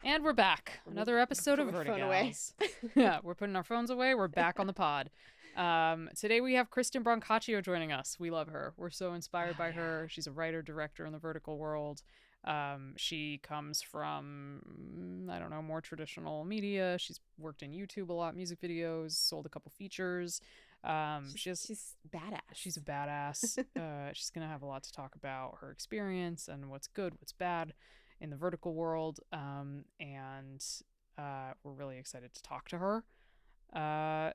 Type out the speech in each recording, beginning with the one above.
And we're back. Another episode of VertiGals. Yeah, we're putting our phones away. We're back on the pod. Today we have Kristen Brancaccio joining us. We love her. We're so inspired by her. She's a writer, director in the vertical world. She comes from, I don't know, more traditional media. She's worked in YouTube a lot, music videos, sold a couple features. She's badass. She's a badass. She's going to have a lot to talk about her experience and what's good, what's bad in the vertical world. And we're really excited to talk to her. I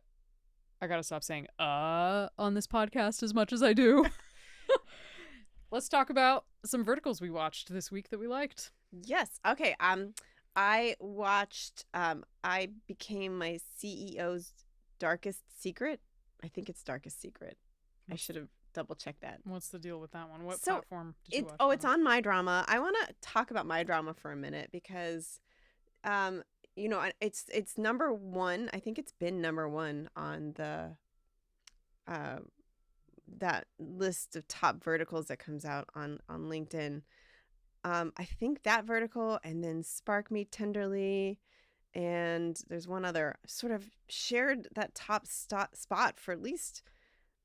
gotta stop saying on this podcast as much as I do. Let's talk about some verticals we watched this week that we liked. Yes. Okay. I watched I Became My CEO's Darkest Secret. I think it's Darkest Secret. I should have double checked that. What's the deal with that one? What platform did you watch? It's on My Drama. I want to talk about My Drama for a minute because it's number one. I think it's been number one on the that list of top verticals that comes out on LinkedIn. I think that vertical, and then Spark Me Tenderly, and there's one other, sort of shared that top spot for at least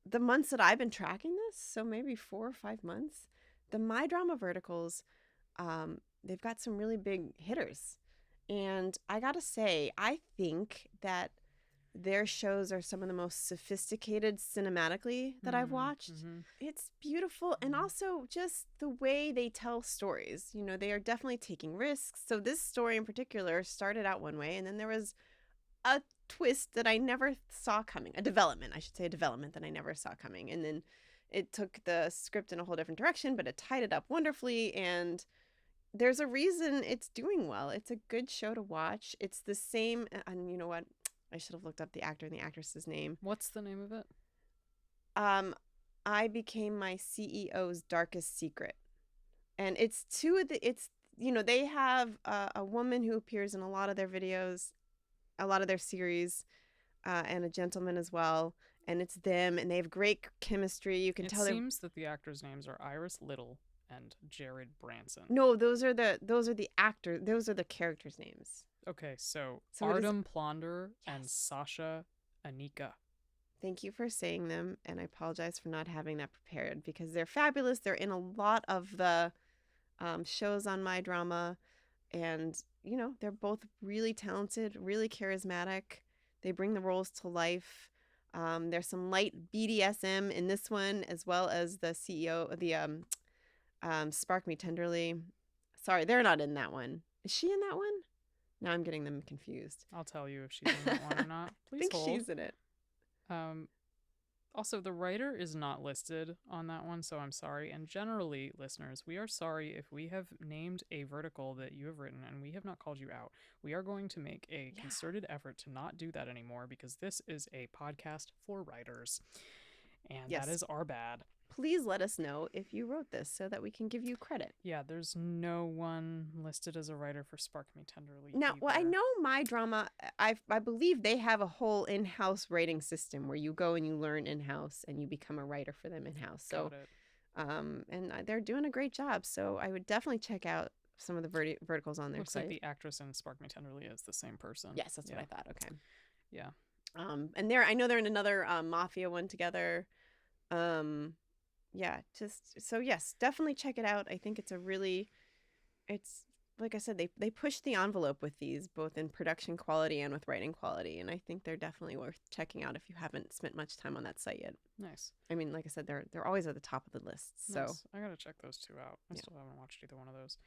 the months that I've been tracking this. So maybe 4 or 5 months. The My Drama verticals, they've got some really big hitters. And I gotta say, I think that their shows are some of the most sophisticated cinematically that I've watched. Mm-hmm. It's beautiful. And also just the way they tell stories. You know, they are definitely taking risks. So this story in particular started out one way, and then there was a twist that I never saw coming. A development that I never saw coming. And then it took the script in a whole different direction, but it tied it up wonderfully. And there's a reason it's doing well. It's a good show to watch. It's the same, and you know what? I should have looked up the actor and the actress's name. What's the name of it? I Became My CEO's Darkest Secret. And it's they have a woman who appears in a lot of their videos, a lot of their series, and a gentleman as well. And it's them, and they have great chemistry. You can tell. It seems that the actors' names are Iris Little and Jared Branson. No, those are the actors. Those are the characters' names. Okay, so Artem Plonder and Sasha Anika. Thank you for saying them, and I apologize for not having that prepared because they're fabulous. They're in a lot of the shows on My Drama, and they're both really talented, really charismatic. They bring the roles to life. There's some light BDSM in this one, as well as the CEO of the Spark Me Tenderly. Sorry, they're not in that one. Is she in that one? Now I'm getting them confused. I'll tell you if she's in that one or not. Please I think hold. she's in it. Also, the writer is not listed on that one, so I'm sorry. And generally, listeners, we are sorry if we have named a vertical that you have written and we have not called you out. We are going to make a concerted effort to not do that anymore because this is a podcast for writers. And that is our bad. Please let us know if you wrote this so that we can give you credit. Yeah, there's no one listed as a writer for Spark Me Tenderly. Now, well, I know My Drama, I believe they have a whole in-house writing system where you go and you learn in-house and you become a writer for them in-house. So, and they're doing a great job. So I would definitely check out some of the verticals on their Looks site. Like the actress in Spark Me Tenderly is the same person. Yes, that's what I thought. Okay. Yeah. And I know they're in another mafia one together. Yeah, yes, definitely check it out. I think it's like I said, they push the envelope with these, both in production quality and with writing quality, and I think they're definitely worth checking out if you haven't spent much time on that site yet. Nice. I mean, like I said, they're always at the top of the list. So nice. I gotta check those two out. I still haven't watched either one of those.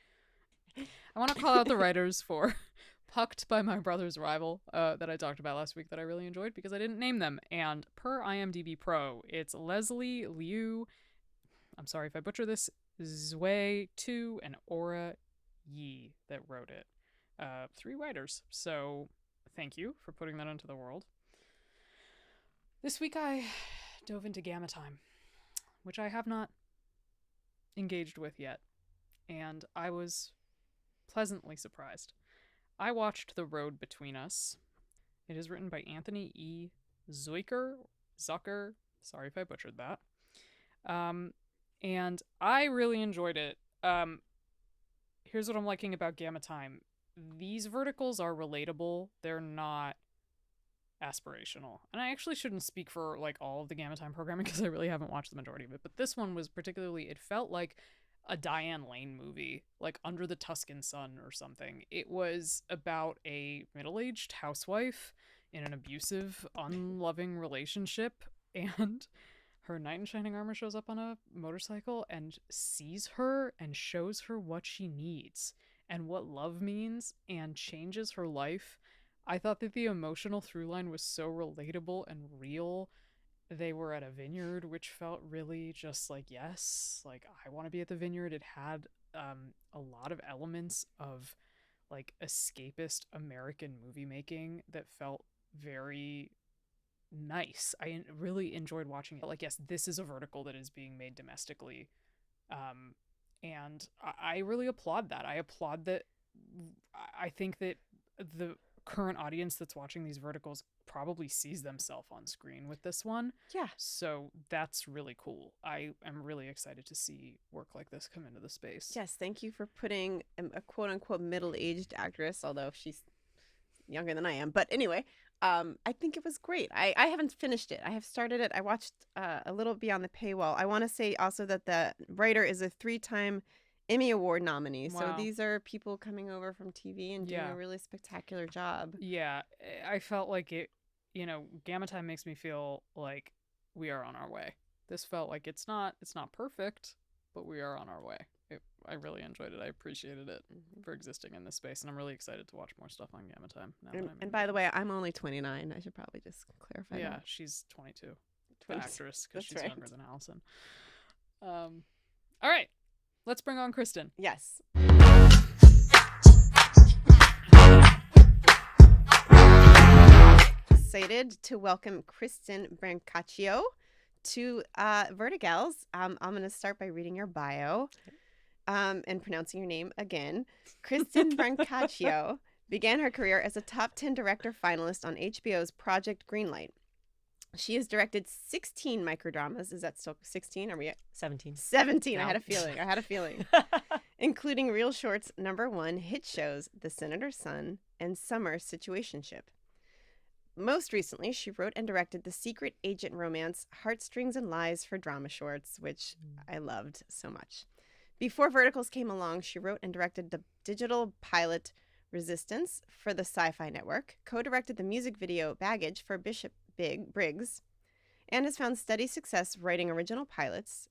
I want to call out the writers for Pucked by My Brother's Rival that I talked about last week that I really enjoyed because I didn't name them. And per IMDb Pro, it's Leslie Liu, I'm sorry if I butcher this, Zui Tu, and Aura Yi that wrote it. 3 writers. So thank you for putting that into the world. This week I dove into Gamma Time, which I have not engaged with yet. And I was pleasantly surprised. I watched The Road Between Us. It is written by Anthony E. Zucker. Sorry if I butchered that. And I really enjoyed it. Here's what I'm liking about Gamma Time. these verticals are relatable. They're not aspirational. And I actually shouldn't speak for like all of the Gamma Time programming because I really haven't watched the majority of it, but this one was particularly, it felt like a Diane Lane movie, like Under the Tuscan Sun or something. It was about a middle-aged housewife in an abusive, unloving relationship, and her knight in shining armor shows up on a motorcycle and sees her and shows her what she needs and what love means and changes her life. I thought that the emotional through line was so relatable and real. They were at a vineyard, which felt really just like, yes, like I want to be at the vineyard. It had a lot of elements of like escapist American movie making that felt very nice. I really enjoyed watching it. Like, yes, this is a vertical that is being made domestically. And I really applaud that. I applaud that. I think that the current audience that's watching these verticals probably sees themselves on screen with this one. Yeah. So that's really cool. I am really excited to see work like this come into the space. Yes, thank you for putting a quote unquote middle-aged actress, although she's younger than I am. But anyway, I think it was great. I haven't finished it. I have started it. I watched a little beyond the paywall. I want to say also that the writer is a 3-time Emmy Award nominee. Wow. So these are people coming over from TV and doing a really spectacular job. Yeah, I felt like it, Gamma Time makes me feel like we are on our way. This felt like it's not perfect, but we are on our way. I really enjoyed it. I appreciated it for existing in this space, and I'm really excited to watch more stuff on Gamma Time. And by the way, I'm only 29. I should probably just clarify that. She's 22. The actress, because she's younger than Allison. All right. Let's bring on Kristen. Yes. Excited to welcome Kristen Brancaccio to VertiGals. I'm going to start by reading your bio and pronouncing your name again. Kristen Brancaccio began her career as a top 10 director finalist on HBO's Project Greenlight. She has directed 16 microdramas. Is that still 16? Are we at 17? 17. No. I had a feeling. Including Real Shorts #1 hit shows The Senator's Son and Summer Situationship. Most recently, she wrote and directed the secret agent romance Heartstrings and Lies for Drama Shorts, which I loved so much. Before Verticals came along, she wrote and directed the digital pilot Resistance for the Sci-Fi Network, co-directed the music video Baggage for Bishop Briggs, and has found steady success writing original projects,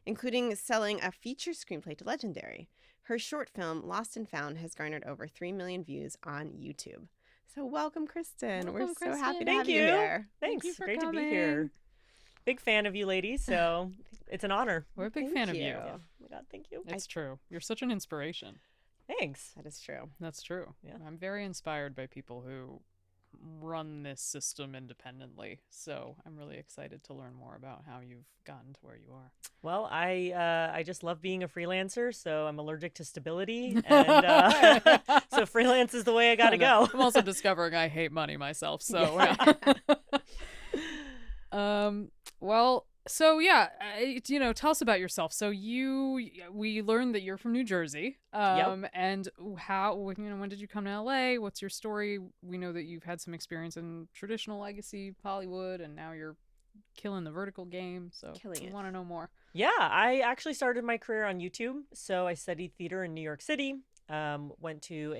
including selling a feature screenplay to Legendary. Her short film, Lost and Found, has garnered over 3 million views on YouTube. So welcome, Kristen. We're so happy to have you here. Thanks. Thank you for Great coming. to be here. Big fan of you ladies, so it's an honor. We're a big fan of you. Yeah. Oh my God, thank you. It's true. You're such an inspiration. Thanks. That is true. That's true. Yeah. I'm very inspired by people who run this system independently. So I'm really excited to learn more about how you've gotten to where you are. Well, I just love being a freelancer, so I'm allergic to stability, and so freelance is the way I gotta go. I'm also discovering I hate money myself. So, tell us about yourself. So we learned that you're from New Jersey. And when did you come to LA? What's your story? We know that you've had some experience in traditional legacy Hollywood, and now you're killing the vertical game. So we want to know more. Yeah, I actually started my career on YouTube. So I studied theater in New York City. Went to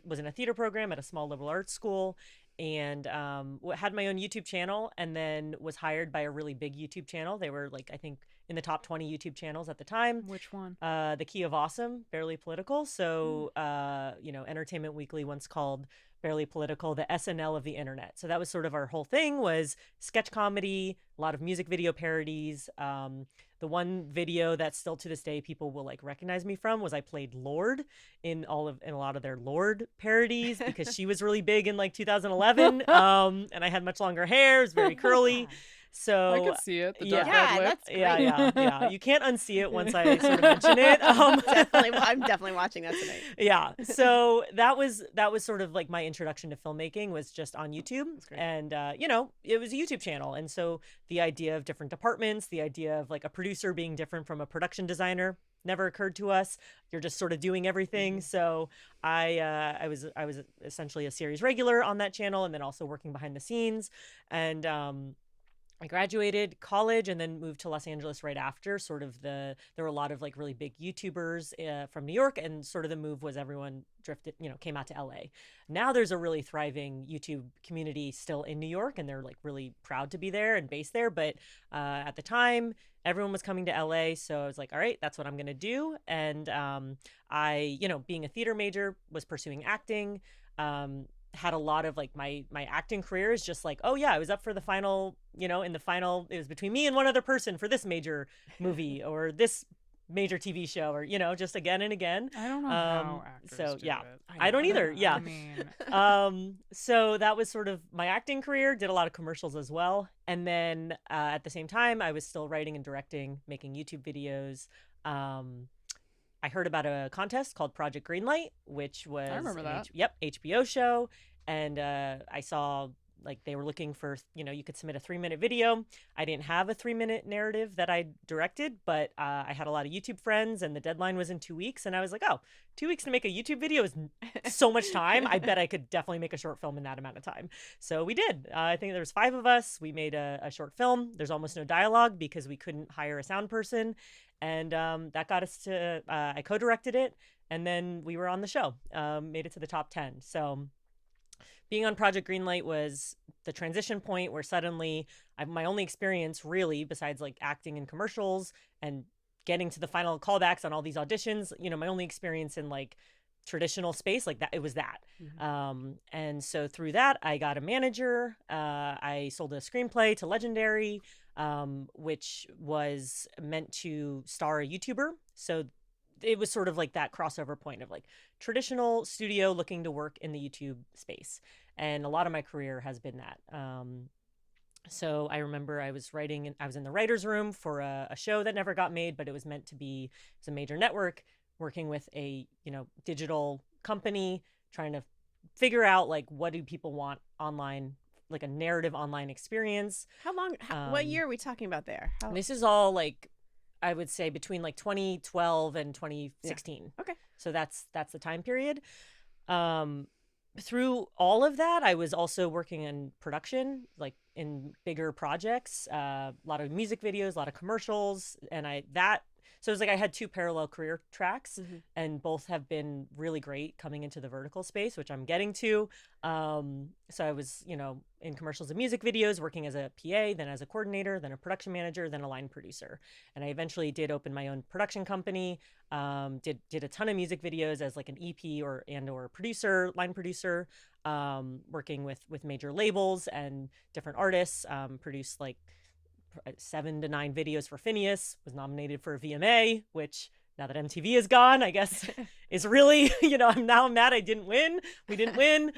was in a theater program at a small liberal arts school, and had my own YouTube channel, and then was hired by a really big YouTube channel. They were I think in the top 20 YouTube channels at the time. Which one? The Key of Awesome, Barely Political. So Entertainment Weekly once called Barely Political the SNL of the internet. So that was sort of our whole thing, was sketch comedy, a lot of music video parodies. The one video that still to this day people will recognize me from was I played Lorde in a lot of their Lorde parodies, because she was really big in 2011. And I had much longer hair, it was very curly. I So could see it. The yeah. dark red Yeah, lip. that's Yeah, great. yeah. You can't unsee it once I sort of mention it. Definitely, I'm definitely watching that tonight. Yeah. So that was sort of like my introduction to filmmaking was just on YouTube. That's great. And you know, it was a YouTube channel. And so the idea of different departments, the idea of like a producer being different from a production designer never occurred to us. You're just sort of doing everything. So I was essentially a series regular on that channel and then also working behind the scenes. And I graduated college and then moved to Los Angeles right after. There were a lot of like really big YouTubers from New York, and sort of the move was everyone drifted, came out to LA. Now there's a really thriving YouTube community still in New York, and they're like really proud to be there and based there. But at the time, everyone was coming to LA, so I was like, all right, that's what I'm gonna do. And I, being a theater major, was pursuing acting. Had a lot of like my acting career is just like, oh yeah, I was up for the final, in the final, it was between me and one other person for this major movie or this major TV show, or just again and again. I don't know how actors So do yeah, it. I don't either. Yeah. I mean, So that was sort of my acting career. Did a lot of commercials as well, and then at the same time, I was still writing and directing, making YouTube videos. I heard about a contest called Project Greenlight, which was remember that. HBO show, and I saw like they were looking for, you could submit a 3-minute video. I didn't have a 3-minute narrative that I directed, but I had a lot of YouTube friends, and the deadline was in 2 weeks, and I was like, oh, 2 weeks to make a YouTube video is so much time. I bet I could definitely make a short film in that amount of time. So we did. I think there was 5 of us. We made a short film. There's almost no dialogue because we couldn't hire a sound person. And that got us to, I co-directed it, and then we were on the show, made it to the top 10. So being on Project Greenlight was the transition point where suddenly my only experience really, besides like acting in commercials and getting to the final callbacks on all these auditions, my only experience in like traditional space like that, it was that. And so through that, I got a manager. I sold a screenplay to Legendary, which was meant to star a YouTuber. So it was sort of like that crossover point of like traditional studio looking to work in the YouTube space. And a lot of my career has been that. So I remember I was writing, and I was in the writer's room for a show that never got made, but it was meant to be a major network, working with a, digital company, trying to figure out like, what do people want online, like a narrative online experience. How long, what year are we talking about there? This is all like, I would say between like 2012 and 2016. Yeah. Okay. So that's the time period. Through all of that, I was also working in production, like in bigger projects, a lot of music videos, a lot of commercials. And so it was like I had 2 parallel career tracks, and both have been really great coming into the vertical space, which I'm getting to. So I was, in commercials and music videos, working as a PA, then as a coordinator, then a production manager, then a line producer. And I eventually did open my own production company, did a ton of music videos as like an EP or producer, line producer, working with major labels and different artists, produced like 7 to 9 videos for Phineas, was nominated for a VMA, which now that MTV is gone, I guess is really, I'm mad I didn't win. We didn't win.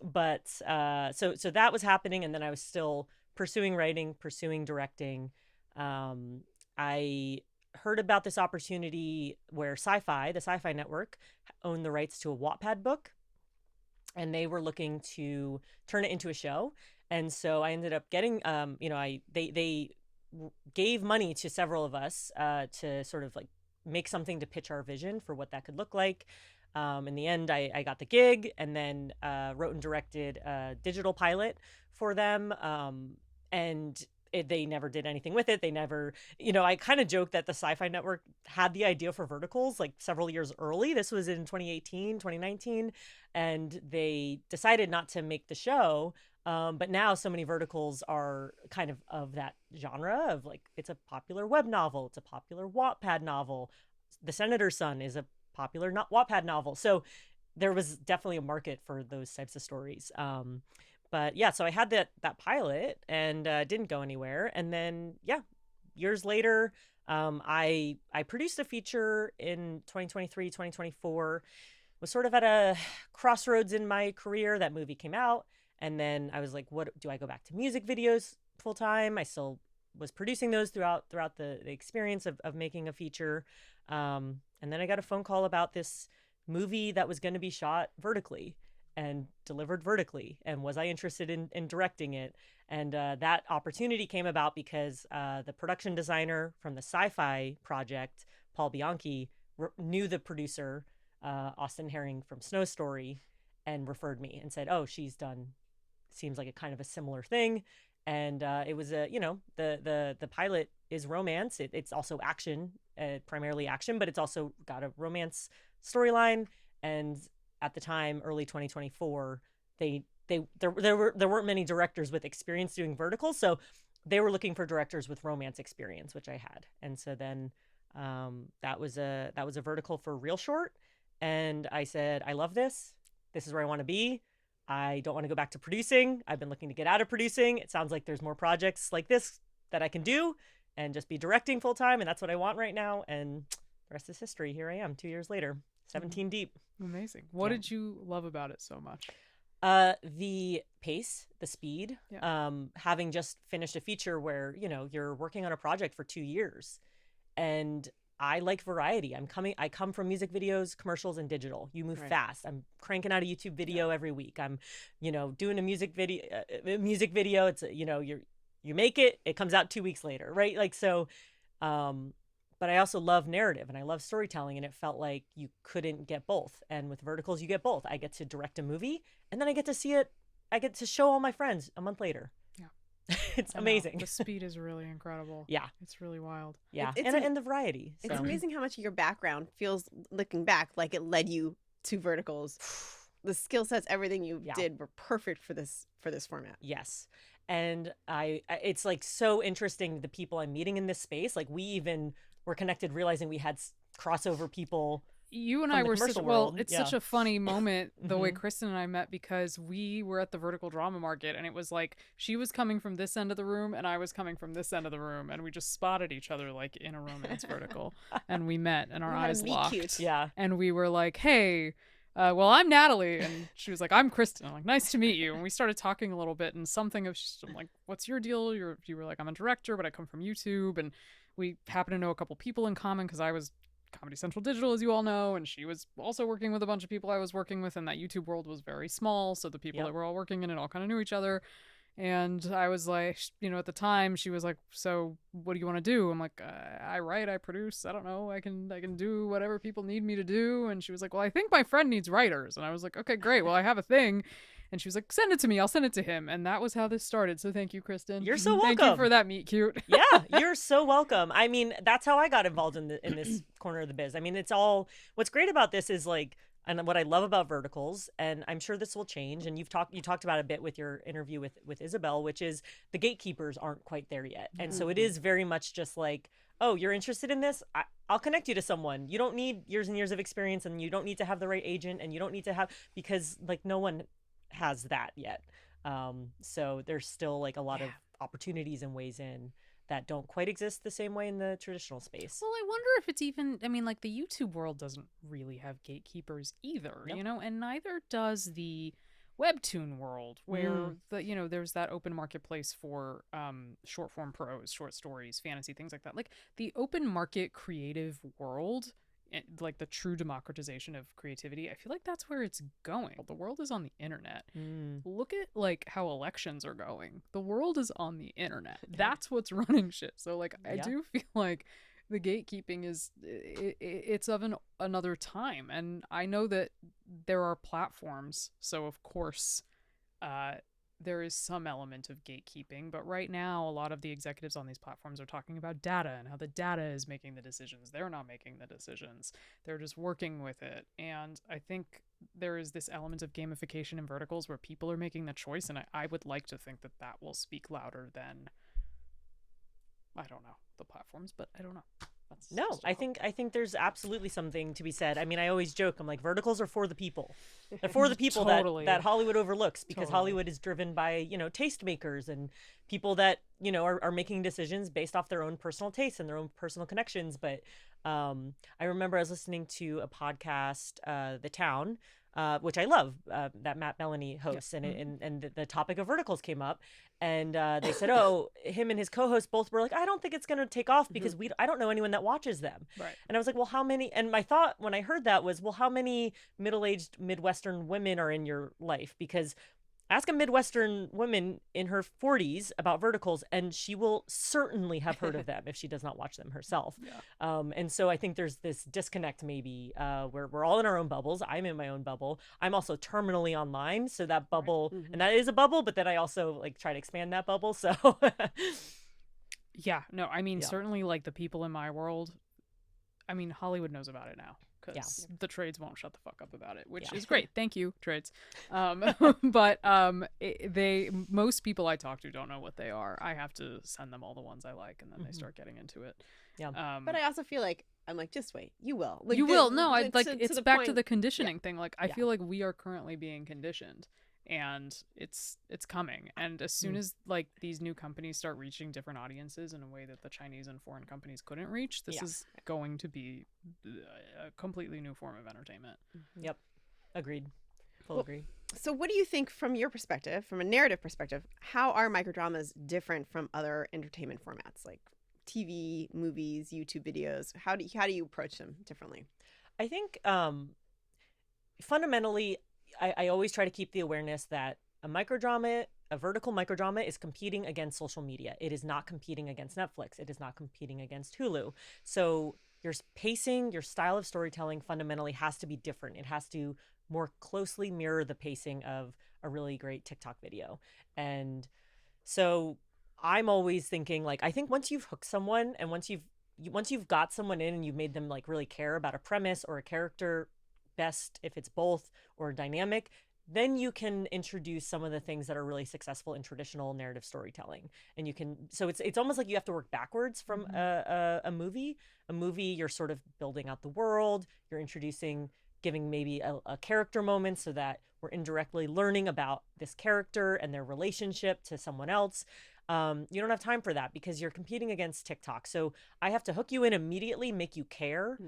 But so that was happening. And then I was still pursuing writing, pursuing directing. I heard about this opportunity where the Sci-Fi Network, owned the rights to a Wattpad book, and they were looking to turn it into a show. And so I ended up getting, they gave money to several of us to sort of like make something to pitch our vision for what that could look like. In the end, I got the gig, and then wrote and directed a digital pilot for them. And they never did anything with it. They never, I kind of joke that the Sci-Fi Network had the idea for VertiGals like several years early. This was in 2018, 2019. And they decided not to make the show. But now so many verticals are kind of that genre of like, it's a popular web novel. It's a popular Wattpad novel. The Senator's Son is a popular Wattpad novel. So there was definitely a market for those types of stories. But yeah, so I had that pilot, and didn't go anywhere. And then, years later, I produced a feature in 2023, 2024, was sort of at a crossroads in my career. That movie came out. And then I was like, what do I go back to music videos full time. I still was producing those throughout the experience of making a feature. And then I got a phone call about this movie that was going to be shot vertically and delivered vertically. And was I interested in directing it? And that opportunity came about because the production designer from the sci-fi project, Paul Bianchi, knew the producer, Austin Herring from Snow Story, and referred me and said, oh, she's done, seems like a kind of a similar thing. And it was the pilot is romance. It's also action, primarily action, but it's also got a romance storyline. And at the time, early 2024, there weren't many directors with experience doing verticals, so they were looking for directors with romance experience, which I had. And so then that was a vertical for Real Short, and I said, I love this. This is where I want to be. I don't want to go back to producing. I've been looking to get out of producing. It sounds like there's more projects like this that I can do and just be directing full time. And that's what I want right now. And the rest is history. Here I am 2 years later, 17 deep. Amazing. What did you love about it so much? The pace, the speed, having just finished a feature where, you're working on a project for 2 years, and I like variety. I come from music videos, commercials, and digital. You move fast. I'm cranking out a YouTube video every week. I'm, doing a music video. It's you make it. It comes out 2 weeks later, right? Like so. But I also love narrative and I love storytelling, and it felt like you couldn't get both. And with verticals, you get both. I get to direct a movie, and then I get to see it. I get to show all my friends a month later. It's amazing. The speed is really incredible. Yeah. It's really wild. Yeah. And the variety. So. It's amazing how much of your background feels, looking back, like it led you to verticals. The skill sets, everything you did were perfect for this format. Yes. And it's like so interesting, the people I'm meeting in this space. Like we even were connected, realizing we had crossover people. You and I were such a funny moment the way Kristen and I met, because we were at the vertical drama market, and it was like she was coming from this end of the room and I was coming from this end of the room, and we just spotted each other like in a romance vertical, and we met and our eyes locked. Cute. Yeah. And we were like, hey, well, I'm Natalie, and she was like, I'm Kristen. I'm like, nice to meet you. And we started talking a little bit, and I'm like, what's your deal? You were like, I'm a director, but I come from YouTube, and we happen to know a couple people in common because I was Comedy Central Digital, as you all know, and she was also working with a bunch of people I was working with, and that YouTube world was very small, so the people that were all working in it all kind of knew each other. And I was like, at the time, she was like, so what do you want to do? I'm like, I write, I produce, I don't know, I can do whatever people need me to do. And she was like, well, I think my friend needs writers. And I was like, okay, great, well, I have a thing. And she was like, send it to me, I'll send it to him. And that was how this started. So thank you, Kristen. You're so welcome. Thank you for that meet cute. Yeah, you're so welcome. I mean, that's how I got involved in this corner of the biz. I mean, it's all, what's great about this is like, and what I love about verticals, and I'm sure this will change, and you talked about a bit with your interview with Isabel, which is the gatekeepers aren't quite there yet. And so it is very much just like, oh, you're interested in this? I'll connect you to someone. You don't need years and years of experience, and you don't need to have the right agent, and you don't need to have, because like no one has that yet. So there's still like a lot of opportunities and ways in that don't quite exist the same way in the traditional space. Well, I wonder if it's even, I mean, like the YouTube world doesn't really have gatekeepers either, and neither does the webtoon world, where there's that open marketplace for short form prose, short stories, fantasy, things like that. Like the open market creative world, like the true democratization of creativity, I feel like that's where it's going. The world is on the internet. Look at like how elections are going. The world is on the internet. That's what's running shit. So like I do feel like the gatekeeping is it's of another time, and I know that there are platforms, so of course there is some element of gatekeeping, but right now a lot of the executives on these platforms are talking about data and how the data is making the decisions. They're not making the decisions. They're just working with it. And I think there is this element of gamification in verticals where people are making the choice, and I would like to think that that will speak louder than, I don't know, the platforms, but I don't know. I think there's absolutely something to be said. I mean, I always joke, I'm like, verticals are for the people. They're for the people that Hollywood overlooks, because Hollywood is driven by, tastemakers and people that, are making decisions based off their own personal tastes and their own personal connections. But I remember I was listening to a podcast, The Town, which I love, that Matt Bellany hosts, and the topic of verticals came up, and they said, oh, him and his co-host both were like, I don't think it's going to take off because I don't know anyone that watches them. Right. And I was like, well, how many? And my thought when I heard that was, well, how many middle-aged Midwestern women are in your life? Because ask a Midwestern woman in her 40s about verticals, and she will certainly have heard of them if she does not watch them herself. Yeah. And so I think there's this disconnect maybe where we're all in our own bubbles. I'm in my own bubble. I'm also terminally online. So that bubble, and that is a bubble, but then I also like try to expand that bubble. So yeah, no, I mean, certainly like the people in my world, I mean, Hollywood knows about it now. Because the trades won't shut the fuck up about it, which is great. Thank you, trades. But most people I talk to don't know what they are. I have to send them all the ones I like, and then they start getting into it. Yeah. But I also feel like I'm like, just wait, you will. Like, you will. No, I like to it's the back point. to the conditioning thing. Like I feel like we are currently being conditioned, and it's coming. And as soon as like these new companies start reaching different audiences in a way that the Chinese and foreign companies couldn't reach, this is going to be a completely new form of entertainment. Yep. Agreed. Full agree. So what do you think from your perspective, from a narrative perspective, how are microdramas different from other entertainment formats like TV, movies, YouTube videos? How do you approach them differently? I think fundamentally, I always try to keep the awareness that a vertical microdrama is competing against social media. It is not competing against Netflix. It is not competing against Hulu. So your pacing, your style of storytelling fundamentally has to be different. It has to more closely mirror the pacing of a really great TikTok video. And so I'm always thinking, like, I think once you've hooked someone and once you've got someone in and you've made them like really care about a premise or a character, best if it's both, or a dynamic, then you can introduce some of the things that are really successful in traditional narrative storytelling. And you can, so it's almost like you have to work backwards from a movie. A movie, you're sort of building out the world, you're introducing, giving maybe a character moment so that we're indirectly learning about this character and their relationship to someone else. You don't have time for that because you're competing against TikTok. So I have to hook you in immediately, make you care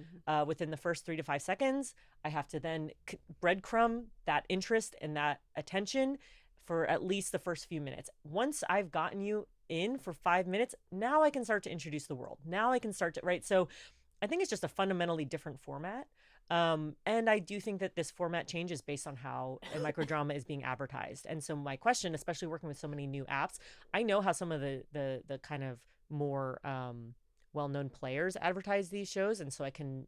within the first 3 to 5 seconds. I have to then breadcrumb that interest and that attention for at least the first few minutes. Once I've gotten you in for 5 minutes, now I can start to introduce the world. Now I can start to, right? So I think it's just a fundamentally different format. And I do think that this format changes based on how a microdrama is being advertised. And so my question, especially working with so many new apps, I know how some of the kind of more well-known players advertise these shows, and so I can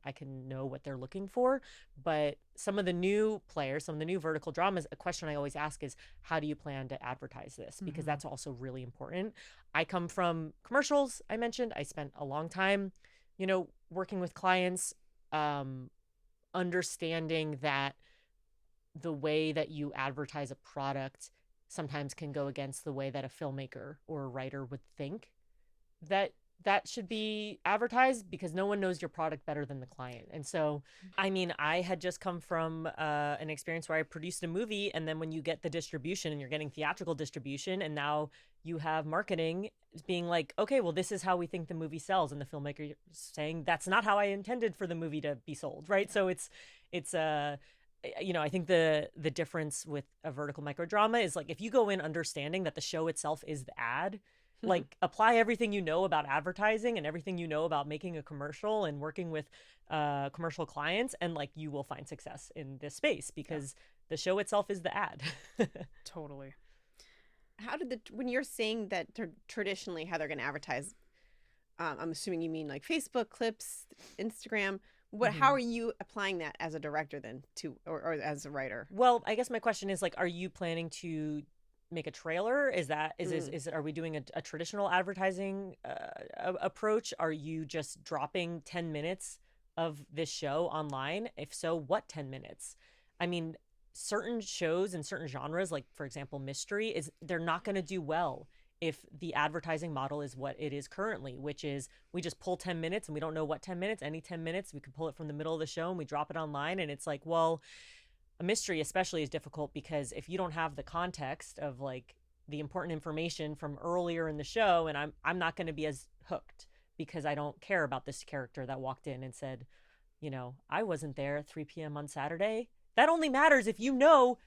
know what they're looking for. But some of the new players, some of the new vertical dramas, a question I always ask is, how do you plan to advertise this? Because that's also really important. I come from commercials. I mentioned I spent a long time, working with clients, understanding that the way that you advertise a product sometimes can go against the way that a filmmaker or a writer would think that should be advertised, because no one knows your product better than the client. And so, I mean, I had just come from an experience where I produced a movie, and then when you get the distribution and you're getting theatrical distribution, and now you have marketing being like, okay, well, this is how we think the movie sells, and the filmmaker saying that's not how I intended for the movie to be sold, right? So it's I think the difference with a vertical microdrama is, like, if you go in understanding that the show itself is the ad, like, apply everything you know about advertising and everything you know about making a commercial and working with commercial clients, and like, you will find success in this space because the show itself is the ad. Totally. How did when you're saying that traditionally how they're going to advertise, I'm assuming you mean like Facebook clips, Instagram. How are you applying that as a director then or as a writer? Well, I guess my question is, like, are you planning to make a trailer? Are we doing a traditional advertising approach? Are you just dropping 10 minutes of this show online? If so, what 10 minutes? I mean, certain shows and certain genres, like for example mystery, they're not going to do well if the advertising model is what it is currently, which is we just pull 10 minutes and we don't know what 10 minutes, any 10 minutes, we could pull it from the middle of the show and we drop it online. And it's like, well, a mystery especially is difficult because if you don't have the context of like the important information from earlier in the show, and I'm not going to be as hooked because I don't care about this character that walked in and said, you know, I wasn't there at 3 p.m. on Saturday. That only matters if you know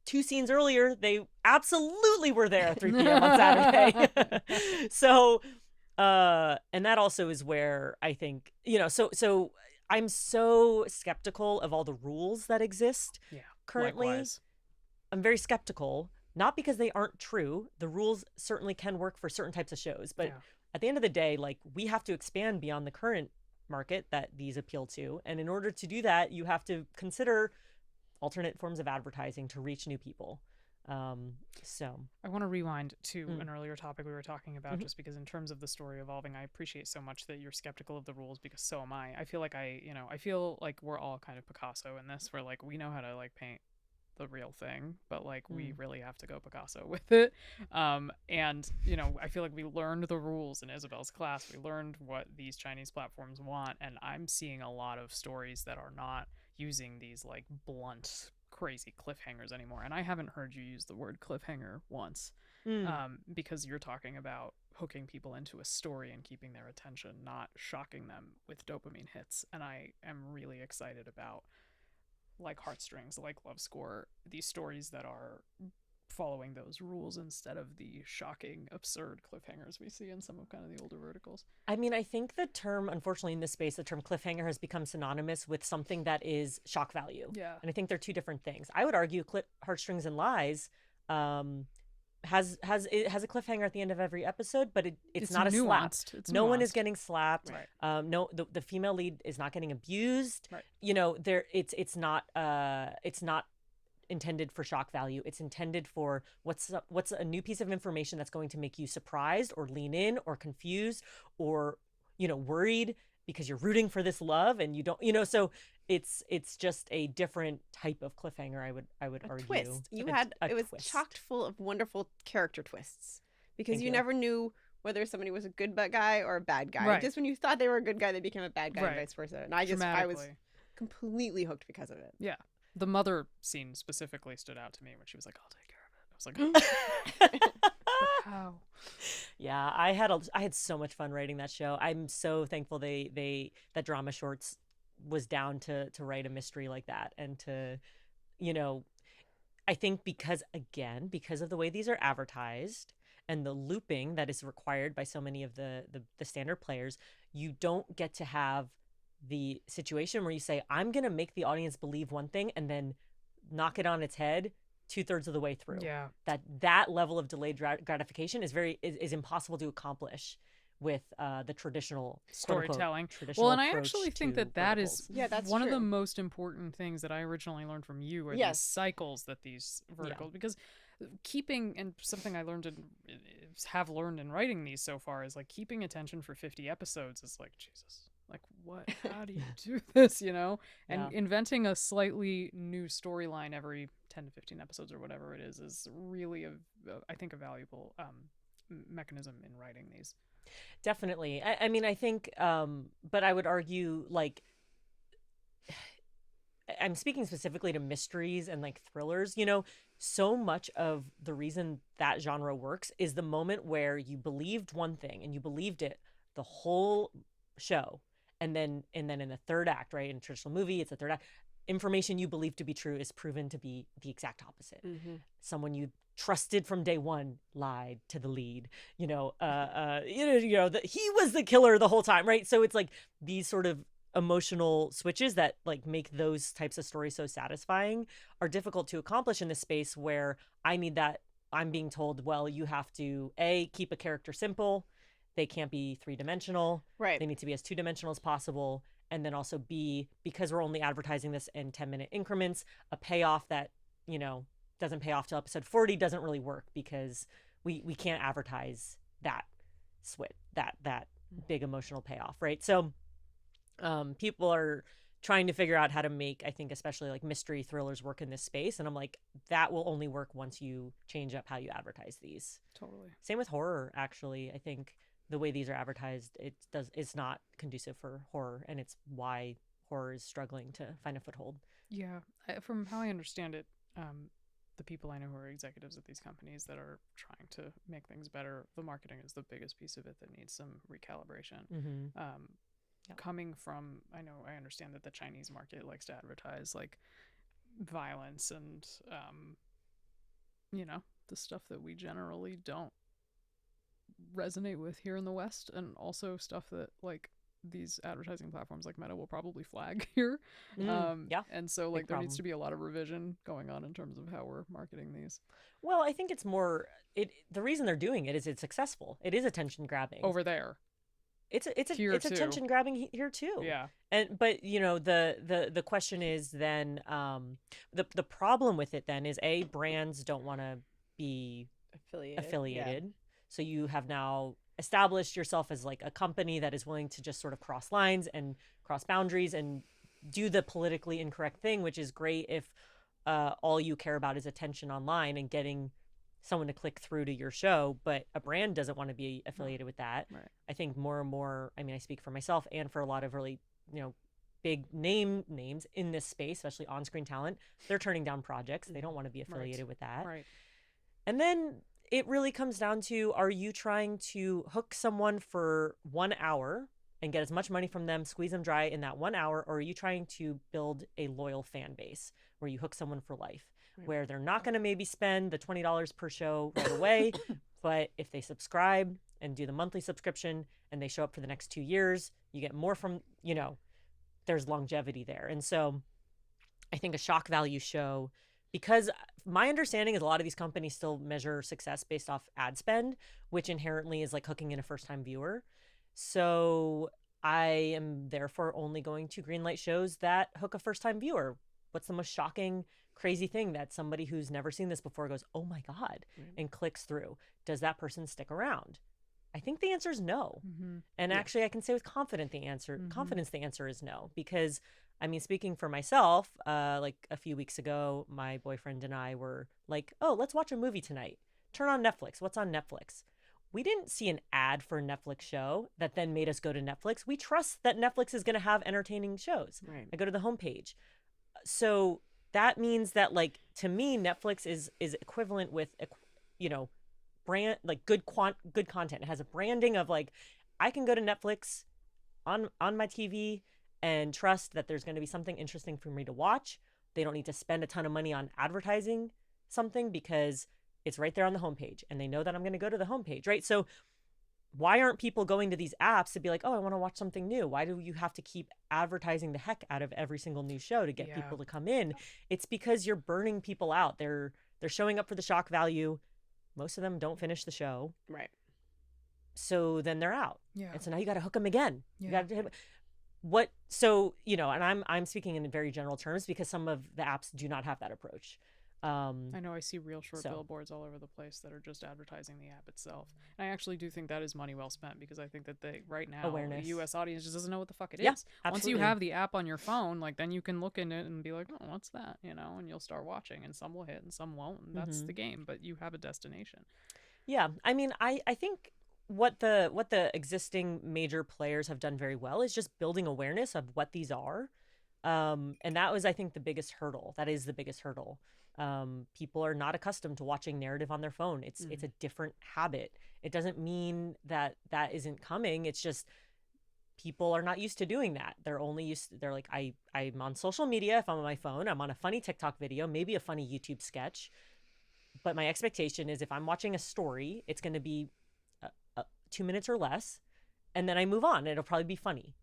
2 scenes earlier they absolutely were there at 3 p.m. on Saturday. So and that also is where I think, you know, so I'm so skeptical of all the rules that exist currently. Likewise. I'm very skeptical, not because they aren't true. The rules certainly can work for certain types of shows, but at the end of the day, like, we have to expand beyond the current market that these appeal to. And in order to do that, you have to consider alternate forms of advertising to reach new people. So I want to rewind to an earlier topic we were talking about, just because in terms of the story evolving, I appreciate so much that you're skeptical of the rules, because so am I. I feel like I feel like we're all kind of Picasso in this, where like we know how to like paint the real thing, but like we really have to go Picasso with it. And you know, I feel like we learned the rules in Isabel's class. We learned what these Chinese platforms want, and I'm seeing a lot of stories that are not using these like blunt crazy cliffhangers anymore. And I haven't heard you use the word cliffhanger once, because you're talking about hooking people into a story and keeping their attention, not shocking them with dopamine hits. And I am really excited about, like Heartstrings, like Love Score, these stories that are following those rules instead of the shocking, absurd cliffhangers we see in some of kind of the older verticals. I mean, I think the term, unfortunately, in this space, the term cliffhanger has become synonymous with something that is shock value. Yeah. And I think they're two different things. I would argue Heartstrings and Lies has a cliffhanger at the end of every episode, but it's not a slap. No one is getting slapped. Right. No, the female lead is not getting abused. Right. You know, it's not intended for shock value. It's intended for what's a new piece of information that's going to make you surprised or lean in or confused or, you know, worried because you're rooting for this love and you don't, you know, so it's just a different type of cliffhanger. I would argue. Twist. It was chocked full of wonderful character twists, because you never knew whether somebody was a good guy or a bad guy. Right. Just when you thought they were a good guy, they became a bad guy, and vice versa. And I was completely hooked because of it. Yeah. The mother scene specifically stood out to me when she was like, I'll take care of it. I was like, but how? Yeah, I had so much fun writing that show. I'm so thankful that Drama Shorts was down to write a mystery like that, and to, you know, I think because of the way these are advertised and the looping that is required by so many of the standard players, you don't get to have the situation where you say, I'm going to make the audience believe one thing and then knock it on its head 2/3 of the way through. Yeah. That level of delayed gratification is impossible to accomplish with the traditional storytelling. Traditional well, and I actually think that is that's one true. of the most important things that I originally learned from you are these cycles that these verticals, because keeping, and something I have learned in writing these so far, is like keeping attention for 50 episodes is like, Jesus. Like, what? How do you do this, you know? And inventing a slightly new storyline every 10 to 15 episodes or whatever it is really, I think, a valuable mechanism in writing these. Definitely. I mean, I think, but I would argue, like, I'm speaking specifically to mysteries and like thrillers, you know, so much of the reason that genre works is the moment where you believed one thing and you believed it the whole show. And then in the third act, right, in a traditional movie, it's the third act, information you believe to be true is proven to be the exact opposite. Someone you trusted from day one lied to the lead, he was the killer the whole time, right? So it's like these sort of emotional switches that like make those types of stories so satisfying are difficult to accomplish in this space where I'm being told, well, you have to keep a character simple. They can't be 3-dimensional. Right. They need to be as 2-dimensional as possible. And then also because we're only advertising this in 10-minute increments, a payoff that, you know, doesn't pay off till episode 40 doesn't really work, because we can't advertise that that big emotional payoff, right? So people are trying to figure out how to make, I think, especially like mystery thrillers work in this space. And I'm like, that will only work once you change up how you advertise these. Totally. Same with horror, actually. I think the way these are advertised, it's not conducive for horror, and it's why horror is struggling to find a foothold. Yeah, from how I understand it, the people I know who are executives at these companies that are trying to make things better, the marketing is the biggest piece of it that needs some recalibration. Coming from, I understand that the Chinese market likes to advertise like violence and the stuff that we generally don't resonate with here in the West, and also stuff that like these advertising platforms like Meta will probably flag here. And so like there needs to be a lot of revision going on in terms of how we're marketing these. Well, I think it's more the reason they're doing it is it's successful. It is attention grabbing over there. It's attention grabbing here too. Yeah. But the question is then the problem with it then is brands don't want to be affiliated. Yeah. So you have now established yourself as like a company that is willing to just sort of cross lines and cross boundaries and do the politically incorrect thing, which is great if all you care about is attention online and getting someone to click through to your show, but a brand doesn't want to be affiliated with that. Right. I think more and more, I mean, I speak for myself and for a lot of really, big names in this space, especially on-screen talent, they're turning down projects. They don't want to be affiliated with that. Right. And then it really comes down to, are you trying to hook someone for 1 hour and get as much money from them, squeeze them dry in that 1 hour, or are you trying to build a loyal fan base where you hook someone for life? Where they're not going to maybe spend the $20 per show right away, but if they subscribe and do the monthly subscription and they show up for the next 2 years, you get more from, there's longevity there. And so I think a shock value show, because my understanding is a lot of these companies still measure success based off ad spend, which inherently is like hooking in a first-time viewer. So I am therefore only going to greenlight shows that hook a first-time viewer. What's the most shocking, crazy thing that somebody who's never seen this before goes, oh my God, and clicks through? Does that person stick around? I think the answer is no. And actually I can say with confidence the answer is no, because I mean, speaking for myself, like a few weeks ago, my boyfriend and I were like, oh, let's watch a movie tonight. Turn on Netflix. What's on Netflix? We didn't see an ad for a Netflix show that then made us go to Netflix. We trust that Netflix is going to have entertaining shows. Right. I go to the homepage. So that means that, like, to me, Netflix is equivalent with, brand, like good content. It has a branding of like, I can go to Netflix on my TV and trust that there's going to be something interesting for me to watch. They don't need to spend a ton of money on advertising something because it's right there on the homepage and they know that I'm going to go to the homepage, right? So why aren't people going to these apps to be like, oh, I want to watch something new? Why do you have to keep advertising the heck out of every single new show to get people to come in? It's because you're burning people out. They're showing up for the shock value. Most of them don't finish the show. Right. So then they're out. Yeah. And so now you got to hook them again. Yeah. You got to so, and I'm speaking in very general terms because some of the apps do not have that approach. I know I see real short billboards all over the place that are just advertising the app itself. And I actually do think that is money well spent, because I think that right now awareness. The U.S. audience just doesn't know what the fuck it is. Absolutely. Once you have the app on your phone, like then you can look in it and be like, oh, what's that? And you'll start watching, and some will hit and some won't, and that's the game. But you have a destination. Yeah, I mean, I think what the existing major players have done very well is just building awareness of what these are. And that was, I think, the biggest hurdle. That is the biggest hurdle. People are not accustomed to watching narrative on their phone. It's a different habit. It doesn't mean that isn't coming. It's just people are not used to doing that. They're like, I'm on social media. If I'm on my phone, I'm on a funny TikTok video, maybe a funny YouTube sketch. But my expectation is if I'm watching a story, it's going to be 2 minutes or less. And then I move on. It'll probably be funny.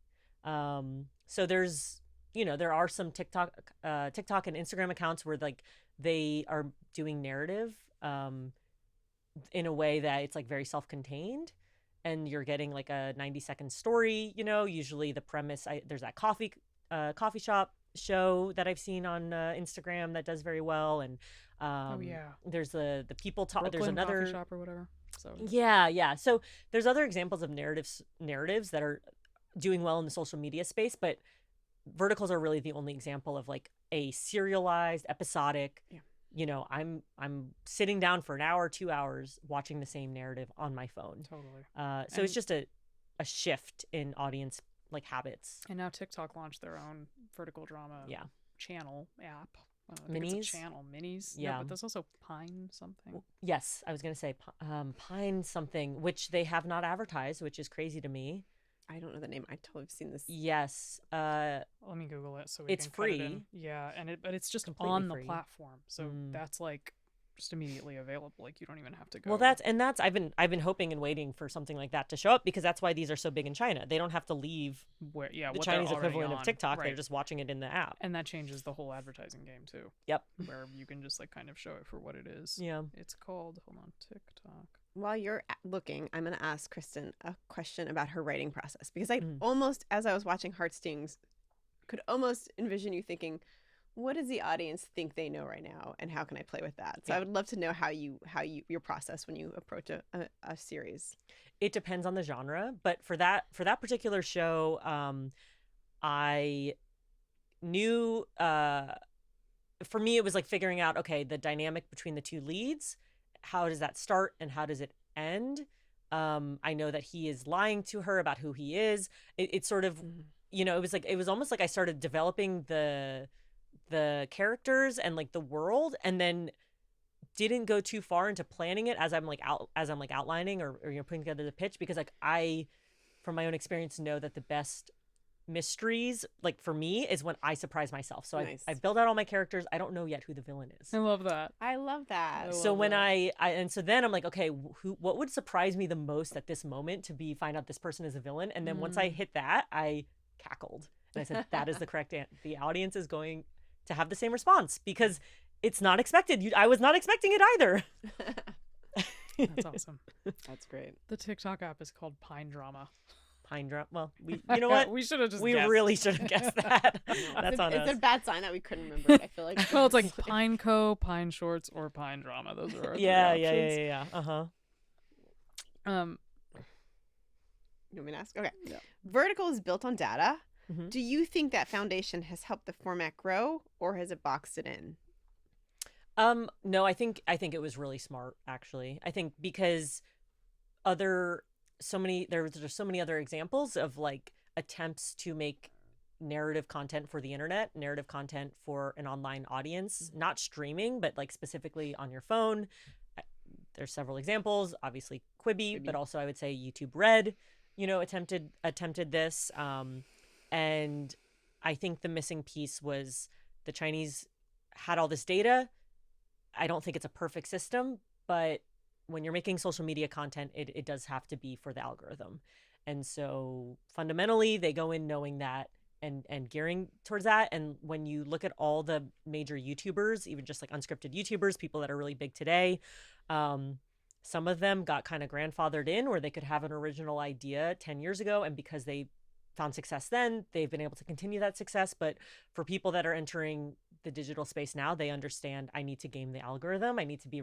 So there's, there are some TikTok and Instagram accounts where like they are doing narrative in a way that it's like very self-contained, and you're getting like a 90-second story. Usually the premise, there's that coffee shop show that I've seen on Instagram that does very well, and there's the people talk. Brooklyn There's another coffee shop or whatever. So yeah. So there's other examples of narratives that are doing well in the social media space, but VertiGals are really the only example of like a serialized, episodic. Yeah. I'm sitting down for an hour, 2 hours watching the same narrative on my phone. Totally. So it's just a shift in audience like habits. And now TikTok launched their own vertical drama Yeah. channel app. think it's a Minis? channel. Minis? No, Yeah. but there's also Pine something. Yes, I was going to say Pine something, which they have not advertised, which is crazy to me. I don't know the name. I totally have seen this. Yes. Let me Google it so we It's can cut it in. free. Yeah, but it's just Completely on the free. platform, so that's like just immediately available. Like you don't even have to go. Well, that's I've been hoping and waiting for something like that to show up, because that's why these are so big in China. They don't have to leave where the what Chinese they're already equivalent of on. TikTok. Right. They're just watching it in the app. And that changes the whole advertising game too. Yep. Where you can just like kind of show it for what it is. Yeah. It's called, hold on, TikTok. While you're looking, I'm going to ask Kristen a question about her writing process, because I almost, as I was watching Heartstings, could almost envision you thinking, what does the audience think they know right now, and how can I play with that? So I would love to know how your process when you approach a series. It depends on the genre, but for that particular show, I knew for me it was like figuring out, okay, the dynamic between the two leads, how does that start and how does it end? I know that he is lying to her about who he is. It's sort of, it was almost like I started developing the characters and like the world, and then didn't go too far into planning it as I'm outlining or putting together the pitch, because like I, from my own experience, know that the best mysteries, like for me, is when I surprise myself. So Nice. I build out all my characters. I don't know yet who the villain is. I love that. I love that. So when and so then I'm like, okay, what would surprise me the most at this moment to find out this person is a villain? And then once I hit that, I cackled and I said, that is the correct the audience is going to have the same response, because it's not expected. I was not expecting it either. That's awesome. That's great. The TikTok app is called Pine Drama. Pine Drama. Well, you know what? We should have just We guessed. really should have guessed that. That's on us. It's a bad sign that we couldn't remember it, I feel like. Well, it's like Pine Co, Pine Shorts, or Pine Drama. Those are our three options. Yeah. Uh-huh. You want me to ask? Okay. Yeah. Vertical is built on data. Mhm. Do you think that foundation has helped the format grow, or has it boxed it in? No, I think it was really smart, actually. I think because there's so many other examples of like attempts to make narrative content for the internet, narrative content for an online audience, not streaming, but like specifically on your phone. There's several examples, obviously Quibi, but also I would say YouTube Red, attempted this. And I think the missing piece was the Chinese had all this data. I don't think it's a perfect system, but when you're making social media content, it does have to be for the algorithm. And so fundamentally, they go in knowing that and gearing towards that. And when you look at all the major YouTubers, even just like unscripted YouTubers, people that are really big today, some of them got kind of grandfathered in where they could have an original idea 10 years ago. And because they found success then, they've been able to continue that success. But for people that are entering the digital space now, they understand I need to game the algorithm. I need to be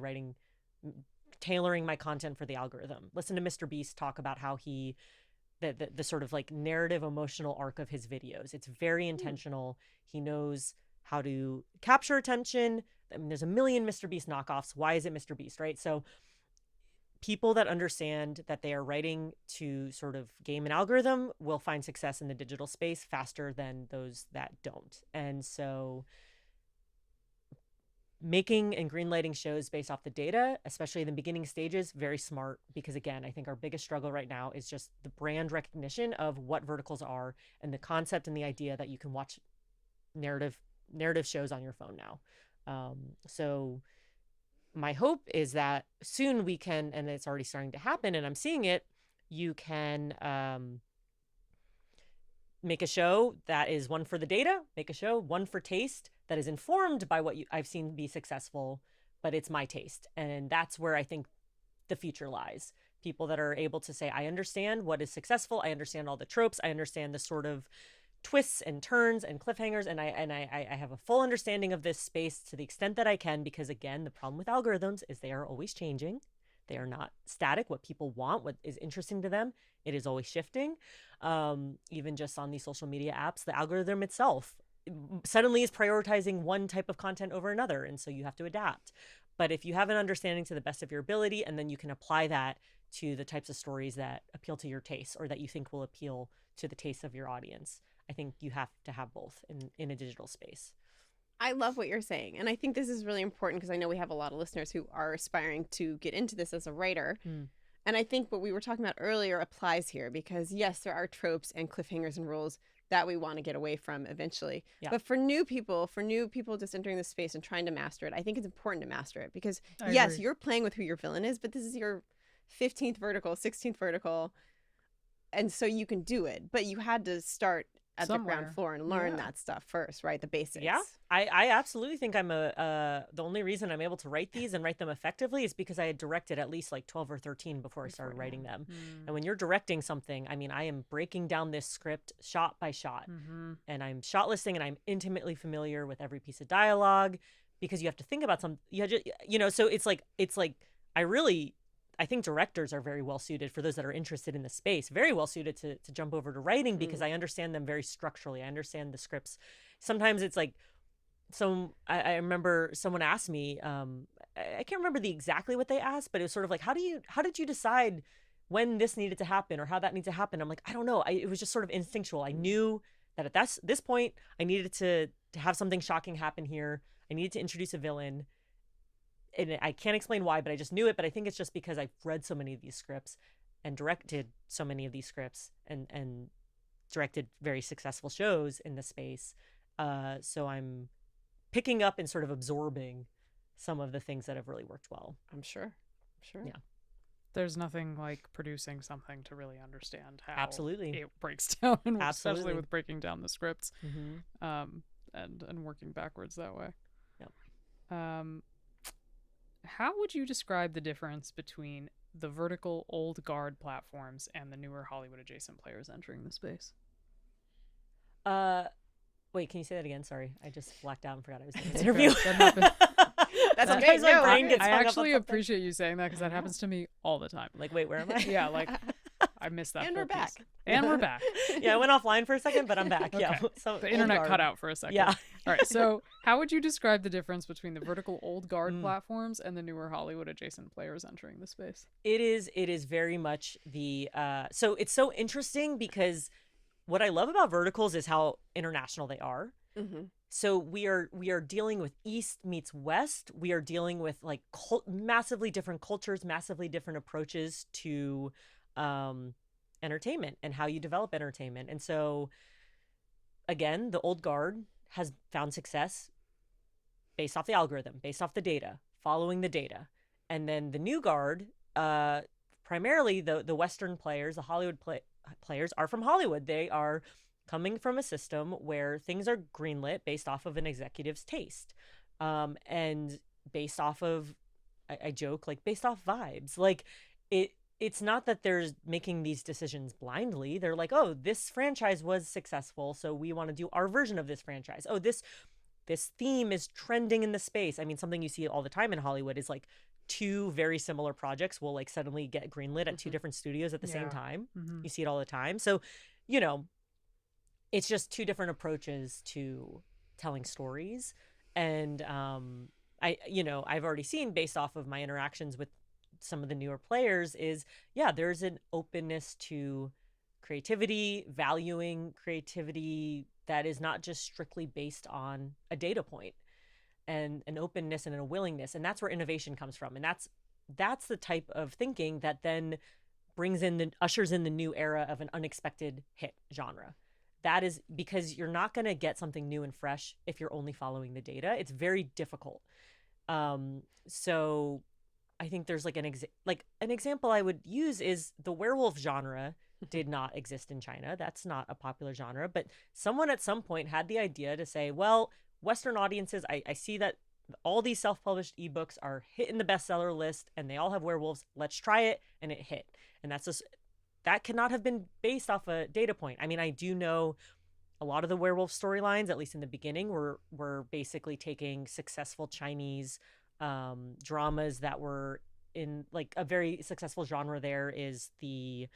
tailoring my content for the algorithm. Listen to Mr. Beast talk about how the sort of like narrative emotional arc of his videos. It's very intentional. He knows how to capture attention. I mean, there's a million Mr. Beast knockoffs. Why is it Mr. Beast, right? So people that understand that they are writing to sort of game an algorithm will find success in the digital space faster than those that don't. And so making and greenlighting shows based off the data, especially in the beginning stages, very smart, because again, I think our biggest struggle right now is just the brand recognition of what verticals are and the concept and the idea that you can watch narrative shows on your phone now. So my hope is that soon we can, and it's already starting to happen and I'm seeing it, you can make a show that is one for the data, make a show, one for taste, that is informed by what I've seen be successful, but it's my taste. And that's where I think the future lies. People that are able to say, I understand what is successful, I understand all the tropes, I understand the sort of twists and turns and cliffhangers, and I have a full understanding of this space to the extent that I can, because again, the problem with algorithms is they are always changing. They are not static. What people want, what is interesting to them, it is always shifting. Even just on these social media apps, the algorithm itself suddenly is prioritizing one type of content over another, and so you have to adapt. But if you have an understanding to the best of your ability, and then you can apply that to the types of stories that appeal to your taste or that you think will appeal to the taste of your audience, I think you have to have both in a digital space. I love what you're saying. And I think this is really important because I know we have a lot of listeners who are aspiring to get into this as a writer. Mm. And I think what we were talking about earlier applies here because, yes, there are tropes and cliffhangers and rules that we want to get away from eventually. Yeah. But for new people just entering this space and trying to master it, I think it's important to master it because, I yes, agree. you're playing with who your villain is, but this is your 15th vertical, 16th vertical. And so you can do it. But you had to start at the Somewhere. ground floor and learn Yeah. that stuff first, right? The basics. Yeah, I absolutely think I'm the only reason I'm able to write these and write them effectively is because I had directed at least like 12 or 13 before I started writing them. Mm. And when you're directing something, I mean, I am breaking down this script shot by shot, Mm-hmm. and I'm shot listing, and I'm intimately familiar with every piece of dialogue because you have to think about some, so it's like I think directors are very well suited, for those that are interested in the space, very well suited to jump over to writing because I understand them very structurally. I understand the scripts. Sometimes it's like, I remember someone asked me, I can't remember exactly what they asked, but it was sort of like, how did you decide when this needed to happen or how that needs to happen? I'm like, I don't know. It was just sort of instinctual. I knew that at this point, I needed to have something shocking happen here. I needed to introduce a villain. And I can't explain why, but I just knew it. But I think it's just because I've read so many of these scripts and directed so many of these scripts and directed very successful shows in the space. So I'm picking up and sort of absorbing some of the things that have really worked well. I'm sure. Yeah. There's nothing like producing something to really understand how Absolutely. it breaks down, and Absolutely. especially with breaking down the scripts, Mm-hmm. and working backwards that way. Yep. How would you describe the difference between the vertical old guard platforms and the newer Hollywood adjacent players entering the space? Wait, can you say that again? Sorry, I just blacked out and forgot I was doing this interview. That happens. That's Sometimes okay. my No, brain gets I hung up on actually something. appreciate you saying that because that happens to me all the time. Like, wait, where am I? Yeah, like I missed that. And full we're back. piece. And we're back. Yeah, I went offline for a second, but I'm back. Yeah, Okay. so The old internet guard. cut out for a second. Yeah. All right. So, how would you describe the difference between the vertical old guard Mm. platforms and the newer Hollywood adjacent players entering the space? It is very much the so it's so interesting because what I love about verticals is how international they are. Mm-hmm. So we are dealing with East meets West. We are dealing with like massively different cultures, massively different approaches to entertainment and how you develop entertainment. And so again, the old guard has found success based off the algorithm, based off the data, following the data. And then the new guard, primarily the Western players, the Hollywood players are from Hollywood. They are coming from a system where things are greenlit based off of an executive's taste, and based off of, I joke, like based off vibes. Like it's not that they're making these decisions blindly. They're like, oh, this franchise was successful, so we want to do our version of this franchise. Oh, this theme is trending in the space. I mean, something you see all the time in Hollywood is like two very similar projects will like suddenly get greenlit at two different studios at the same time. Mm-hmm. You see it all the time. So, it's just two different approaches to telling stories. And I've already seen, based off of my interactions with some of the newer players, is there's an openness to creativity, valuing creativity that is not just strictly based on a data point, and an openness and a willingness. And that's where innovation comes from. And that's the type of thinking that then ushers in the new era of an unexpected hit genre. That is because you're not going to get something new and fresh if you're only following the data. It's very difficult. So I think there's like an example I would use is the werewolf genre did not exist in China. That's not a popular genre, but someone at some point had the idea to say, well, Western audiences, I see that all these self-published ebooks are hitting the bestseller list and they all have werewolves. Let's try it. And it hit. And that cannot have been based off a data point. I mean, I do know a lot of the werewolf storylines, at least in the beginning, were basically taking successful Chinese dramas that were in like a very successful genre. There is the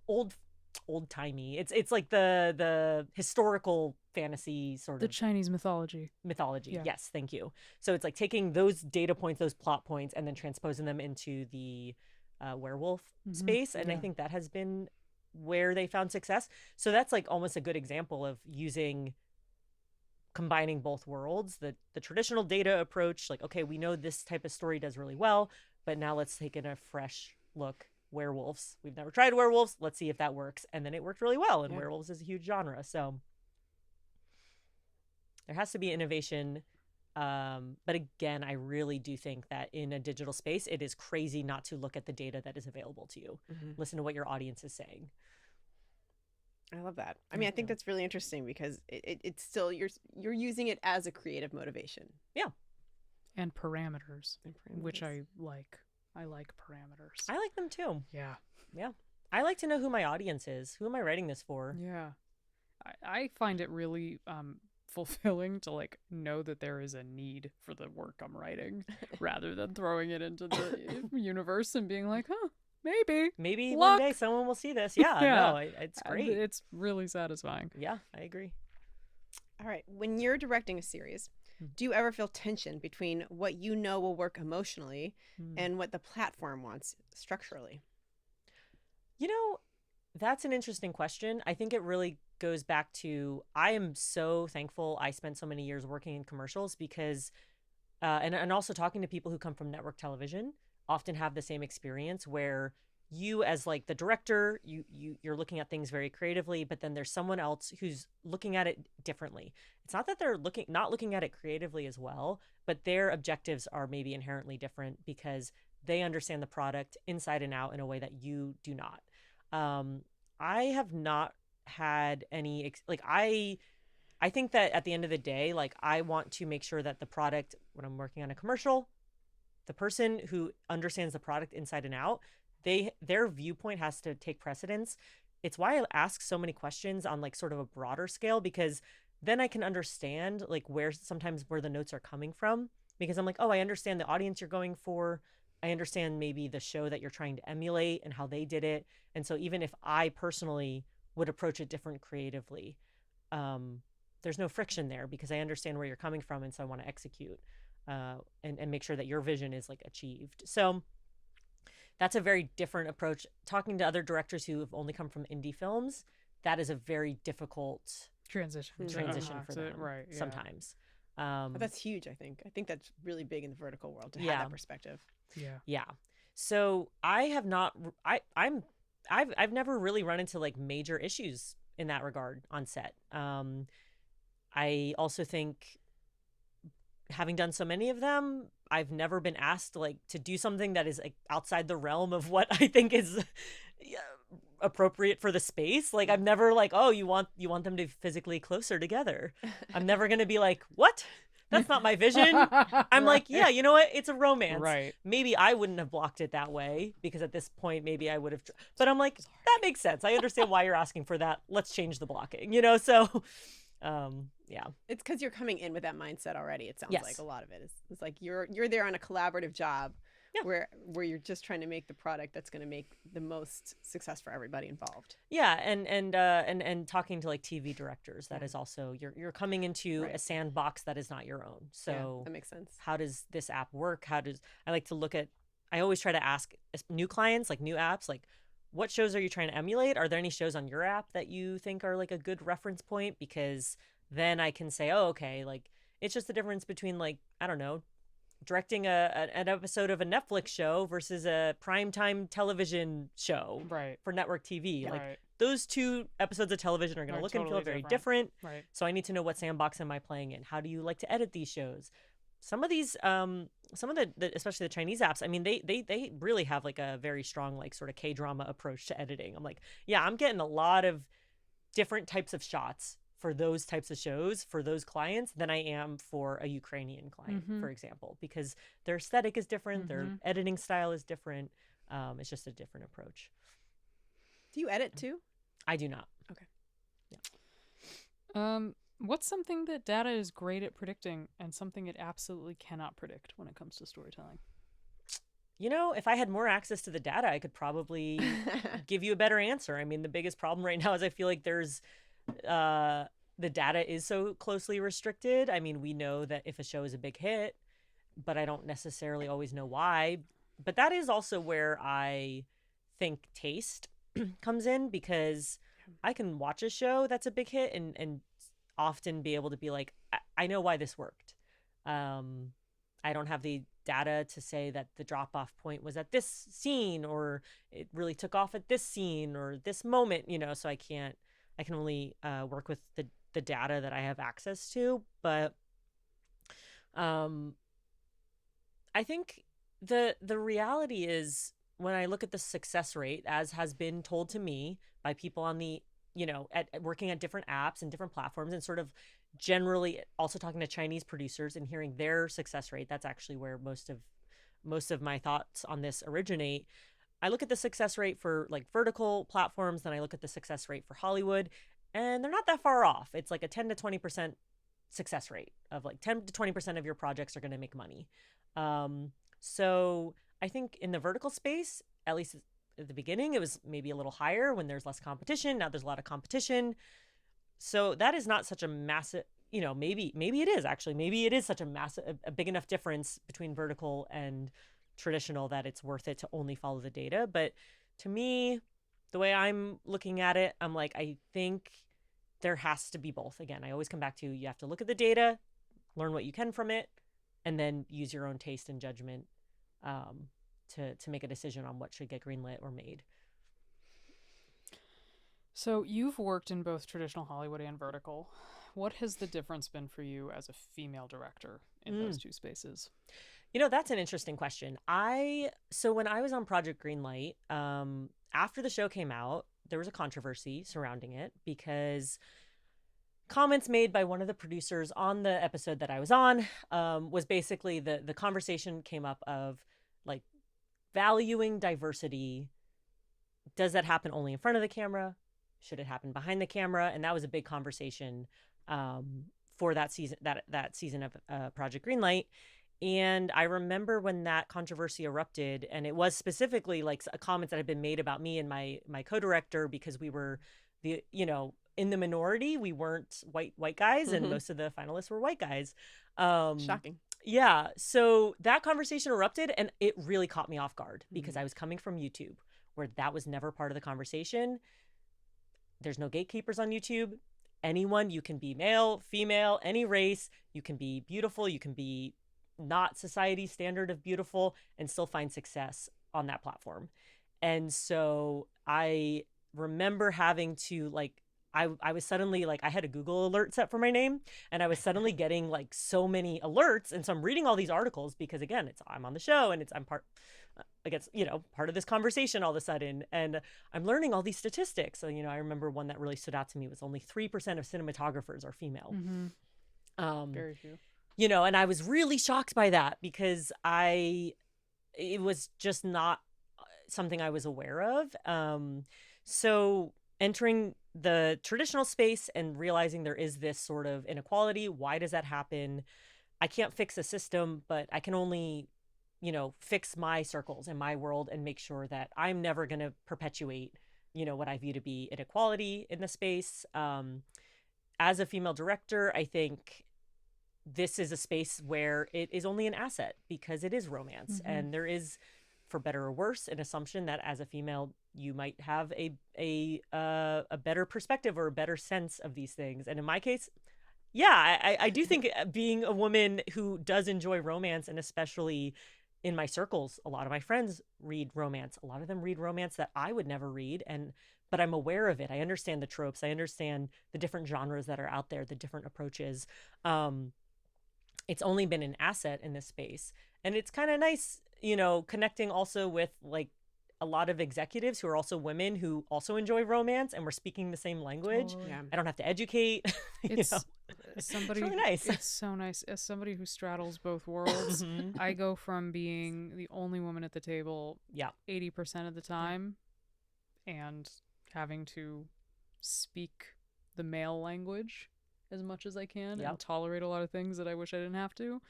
old timey. It's like the historical fantasy sort The of Chinese mythology. mythology. Yes, thank you. So it's like taking those data points, those plot points, and then transposing them into the werewolf space. And I think that has been where they found success. So that's like almost a good example of using combining both worlds, the traditional data approach, like, okay, we know this type of story does really well, but now let's take in a fresh look. Werewolves. We've never tried werewolves. Let's see if that works. And then it worked really well. And werewolves is a huge genre. So there has to be innovation. But again, I really do think that in a digital space, it is crazy not to look at the data that is available to you. Listen to what your audience is saying. I love that. I mean, I think that's really interesting because it's still you're using it as a creative motivation. Yeah. And parameters, which I like. I like parameters. I like them too. Yeah. Yeah. I like to know who my audience is. Who am I writing this for? Yeah. I find it really fulfilling to like know that there is a need for the work I'm writing rather than throwing it into the universe and being like, huh, maybe one day someone will see this. Yeah. No, it's great. It's really satisfying. Yeah, I agree. All right. When you're directing a series, do you ever feel tension between what you know will work emotionally and what the platform wants structurally? You know, that's an interesting question. I think it really goes back to, I am so thankful I spent so many years working in commercials because, and also talking to people who come from network television often have the same experience where you as like the director, you're looking at things very creatively, but then there's someone else who's looking at it differently. It's not that they're not looking at it creatively as well, but their objectives are maybe inherently different because they understand the product inside and out in a way that you do not. I have not had any I think that at the end of the day, like I want to make sure that the product, when I'm working on a commercial, the person who understands the product inside and out, their viewpoint has to take precedence. It's why I ask so many questions on like sort of a broader scale, because then I can understand like where the notes are coming from, because I'm like, oh, I understand the audience you're going for. I understand maybe the show that you're trying to emulate and how they did it. And so even if I personally would approach it different creatively, there's no friction there because I understand where you're coming from. And so I want to execute and make sure that your vision is like achieved. So that's a very different approach. Talking to other directors who have only come from indie films, that is a very difficult transition for them, right? Yeah. Sometimes. But that's huge, I think. I think that's really big in the vertical world to have that perspective. Yeah. So I have not. I've never really run into like major issues in that regard on set. I also think, having done so many of them, I've never been asked like to do something that is like outside the realm of what I think is appropriate for the space. Like I'm never like, oh, you want them to be physically closer together. I'm never going to be like, what? That's not my vision. I'm like, yeah, you know what? It's a romance. Right. Maybe I wouldn't have blocked it that way because at this point, maybe I would have. But I'm like, that makes sense. I understand why you're asking for that. Let's change the blocking, So, yeah. It's because you're coming in with that mindset already. It sounds like a lot of it is like you're there on a collaborative job where you're just trying to make the product that's going to make the most success for everybody involved. Yeah, and talking to like TV directors, that is also you're coming into a sandbox that is not your own. So that makes sense. How does this app work? I like to look at, I always try to ask new clients, like new apps, like what shows are you trying to emulate? Are there any shows on your app that you think are like a good reference point? Because then I can say, oh, okay, like it's just the difference between like, I don't know, directing an episode of a Netflix show versus a primetime television show for network TV. Like those two episodes of television are going to look and feel very different. Right. So I need to know what sandbox am I playing in? How do you like to edit these shows? Some of these, especially the Chinese apps, I mean, they really have like a very strong like sort of K-drama approach to editing. I'm like, yeah, I'm getting a lot of different types of shots for those types of shows for those clients than I am for a Ukrainian client, for example, because their aesthetic is different, their editing style is different. It's just a different approach. Do you edit too? I do not. Okay. Yeah. What's something that data is great at predicting and something it absolutely cannot predict when it comes to storytelling? If I had more access to the data, I could probably give you a better answer. I mean, the biggest problem right now is I feel like there's the data is so closely restricted. I mean, we know that if a show is a big hit, but I don't necessarily always know why. But that is also where I think taste comes in, because I can watch a show that's a big hit and often be able to be like, I know why this worked. I don't have the data to say that the drop off point was at this scene, or it really took off at this scene or this moment, so I can only work with the data that I have access to. But I think the reality is, when I look at the success rate, as has been told to me by people on the, at working at different apps and different platforms, and sort of generally also talking to Chinese producers and hearing their success rate, that's actually where most of my thoughts on this originate. I look at the success rate for like vertical platforms, then I look at the success rate for Hollywood, and they're not that far off. It's like a 10 to 20% success rate of like 10 to 20% of your projects are going to make money. So I think in the vertical space, at least at the beginning, it was maybe a little higher when there's less competition. Now there's a lot of competition. So that is not such a massive, maybe it is actually, maybe it is such a big enough difference between vertical and traditional that it's worth it to only follow the data. But to me, the way I'm looking at it, I'm like, I think there has to be both. Again, I always come back to, you have to look at the data, learn what you can from it, and then use your own taste and judgment to make a decision on what should get greenlit or made. So you've worked in both traditional Hollywood and vertical. What has the difference been for you as a female director in those two spaces? That's an interesting question. So when I was on Project Greenlight, after the show came out, there was a controversy surrounding it because comments made by one of the producers on the episode that I was on was basically the conversation came up of like valuing diversity. Does that happen only in front of the camera? Should it happen behind the camera? And that was a big conversation for that season, that season of Project Greenlight. And I remember when that controversy erupted, and it was specifically like comments that had been made about me and my co-director, because we were in the minority. We weren't white guys, and most of the finalists were white guys. Shocking. Yeah. So that conversation erupted, and it really caught me off guard because I was coming from YouTube, where that was never part of the conversation. There's no gatekeepers on YouTube. Anyone, you can be male, female, any race. You can be beautiful. You can be not society's standard of beautiful and still find success on that platform. And so I remember having to I was suddenly I had a Google alert set for my name, and I was suddenly getting so many alerts. And so I'm reading all these articles because, again, I'm on the show, and I'm part, I guess, part of this conversation all of a sudden. And I'm learning all these statistics. So, I remember one that really stood out to me was only 3% of cinematographers are female. Very few. And I was really shocked by that because it was just not something I was aware of. So entering the traditional space and realizing there is this sort of inequality, why does that happen? I can't fix a system, but I can only, fix my circles and my world and make sure that I'm never going to perpetuate, what I view to be inequality in the space. As a female director, I think this is a space where it is only an asset because it is romance. And there is, for better or worse, an assumption that as a female, you might have a better perspective or a better sense of these things. And in my case, yeah, I do think being a woman who does enjoy romance, and especially in my circles, a lot of my friends read romance. A lot of them read romance that I would never read. But I'm aware of it. I understand the tropes. I understand the different genres that are out there, the different approaches. It's only been an asset in this space. And it's kind of nice, connecting also with a lot of executives who are also women who also enjoy romance, and we're speaking the same language. Totally. Yeah. I don't have to educate. It's somebody. It's really nice. It's so nice. As somebody who straddles both worlds, I go from being the only woman at the table 80% of the time and having to speak the male language as much as I can and tolerate a lot of things that I wish I didn't have to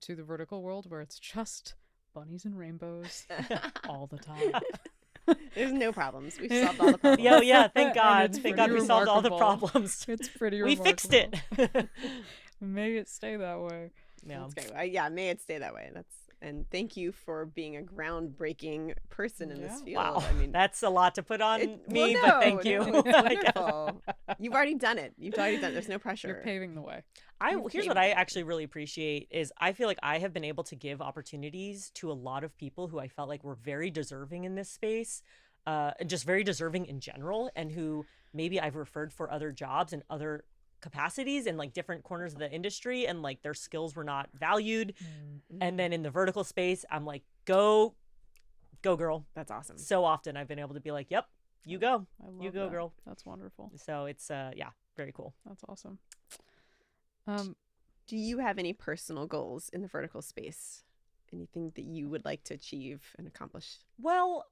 the vertical world where it's just bunnies and rainbows all the time. There's no problems. We've solved all the problems. Yeah, thank God. Thank God we pretty solved all the remarkable. problems. It's pretty We remarkable. fixed it. May it stay that way. Yeah. That's great. May it stay that way. And thank you for being a groundbreaking person in this Yeah. field. Wow. I mean, That's a lot to put on well, me, no, but thank you. no, it's I guess. wonderful. You've already done it. There's no pressure. You're paving the way. Here's what I actually really appreciate is I feel like I have been able to give opportunities to a lot of people who I felt like were very deserving in this space, and just very deserving in general, and who maybe I've referred for other jobs and other capacities in like different corners of the industry, and like their skills were not valued. And then in the vertical space, I'm like, go girl. That's awesome. So often I've been able to be like, yep, you go. I love You go, that. girl. That's wonderful. So it's very cool. That's awesome. Do you have any personal goals in the vertical space? Anything that you would like to achieve and accomplish? Well,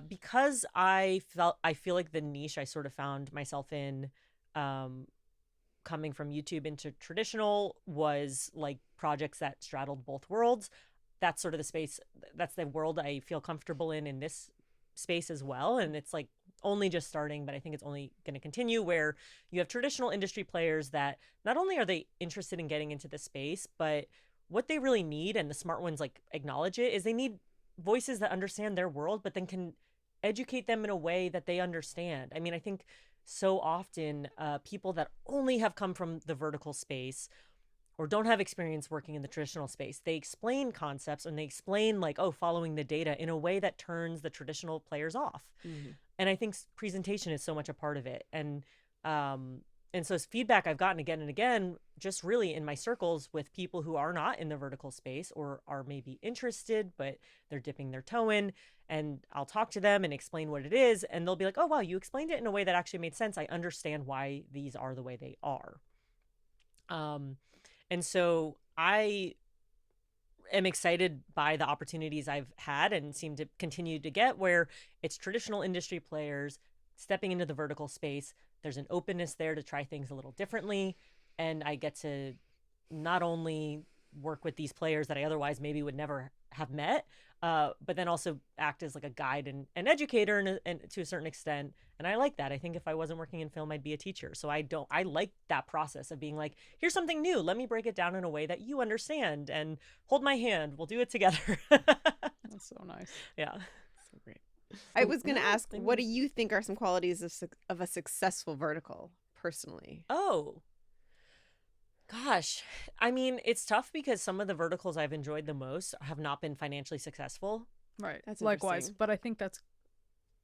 because I feel like the niche I sort of found myself in, coming from YouTube into traditional, was like projects that straddled both worlds. That's sort of the space, that's the world I feel comfortable in this space as well. And it's like only just starting, but I think it's only going to continue, where you have traditional industry players that not only are they interested in getting into the space, but what they really need, and the smart ones like acknowledge it, is they need voices that understand their world, but then can educate them in a way that they understand. I mean, I think so often people that only have come from the vertical space or don't have experience working in the traditional space, they explain concepts and they explain like, oh, following the data in a way that turns the traditional players off. And I think presentation is so much a part of it. And so feedback I've gotten again and again, just really in my circles with people who are not in the vertical space or are maybe interested, but they're dipping their toe in, and I'll talk to them and explain what it is. And they'll be like, oh, wow, you explained it in a way that actually made sense. I understand why these are the way they are. And so I am excited by the opportunities I've had and seem to continue to get, where it's traditional industry players stepping into the vertical space. There's an openness there to try things a little differently. And I get to not only work with these players that I otherwise maybe would never have met, but then also act as like a guide and an educator and to a certain extent. And I like that. I think if I wasn't working in film, I'd be a teacher. So I like that process of being like, here's something new. Let me break it down in a way that you understand, and hold my hand. We'll do it together. That's so nice. Yeah. So great. I was going to ask, what do you think are some qualities of a successful vertical, personally? Oh, gosh. I mean, it's tough because some of the verticals I've enjoyed the most have not been financially successful. Right. That's likewise. interesting. But I think that's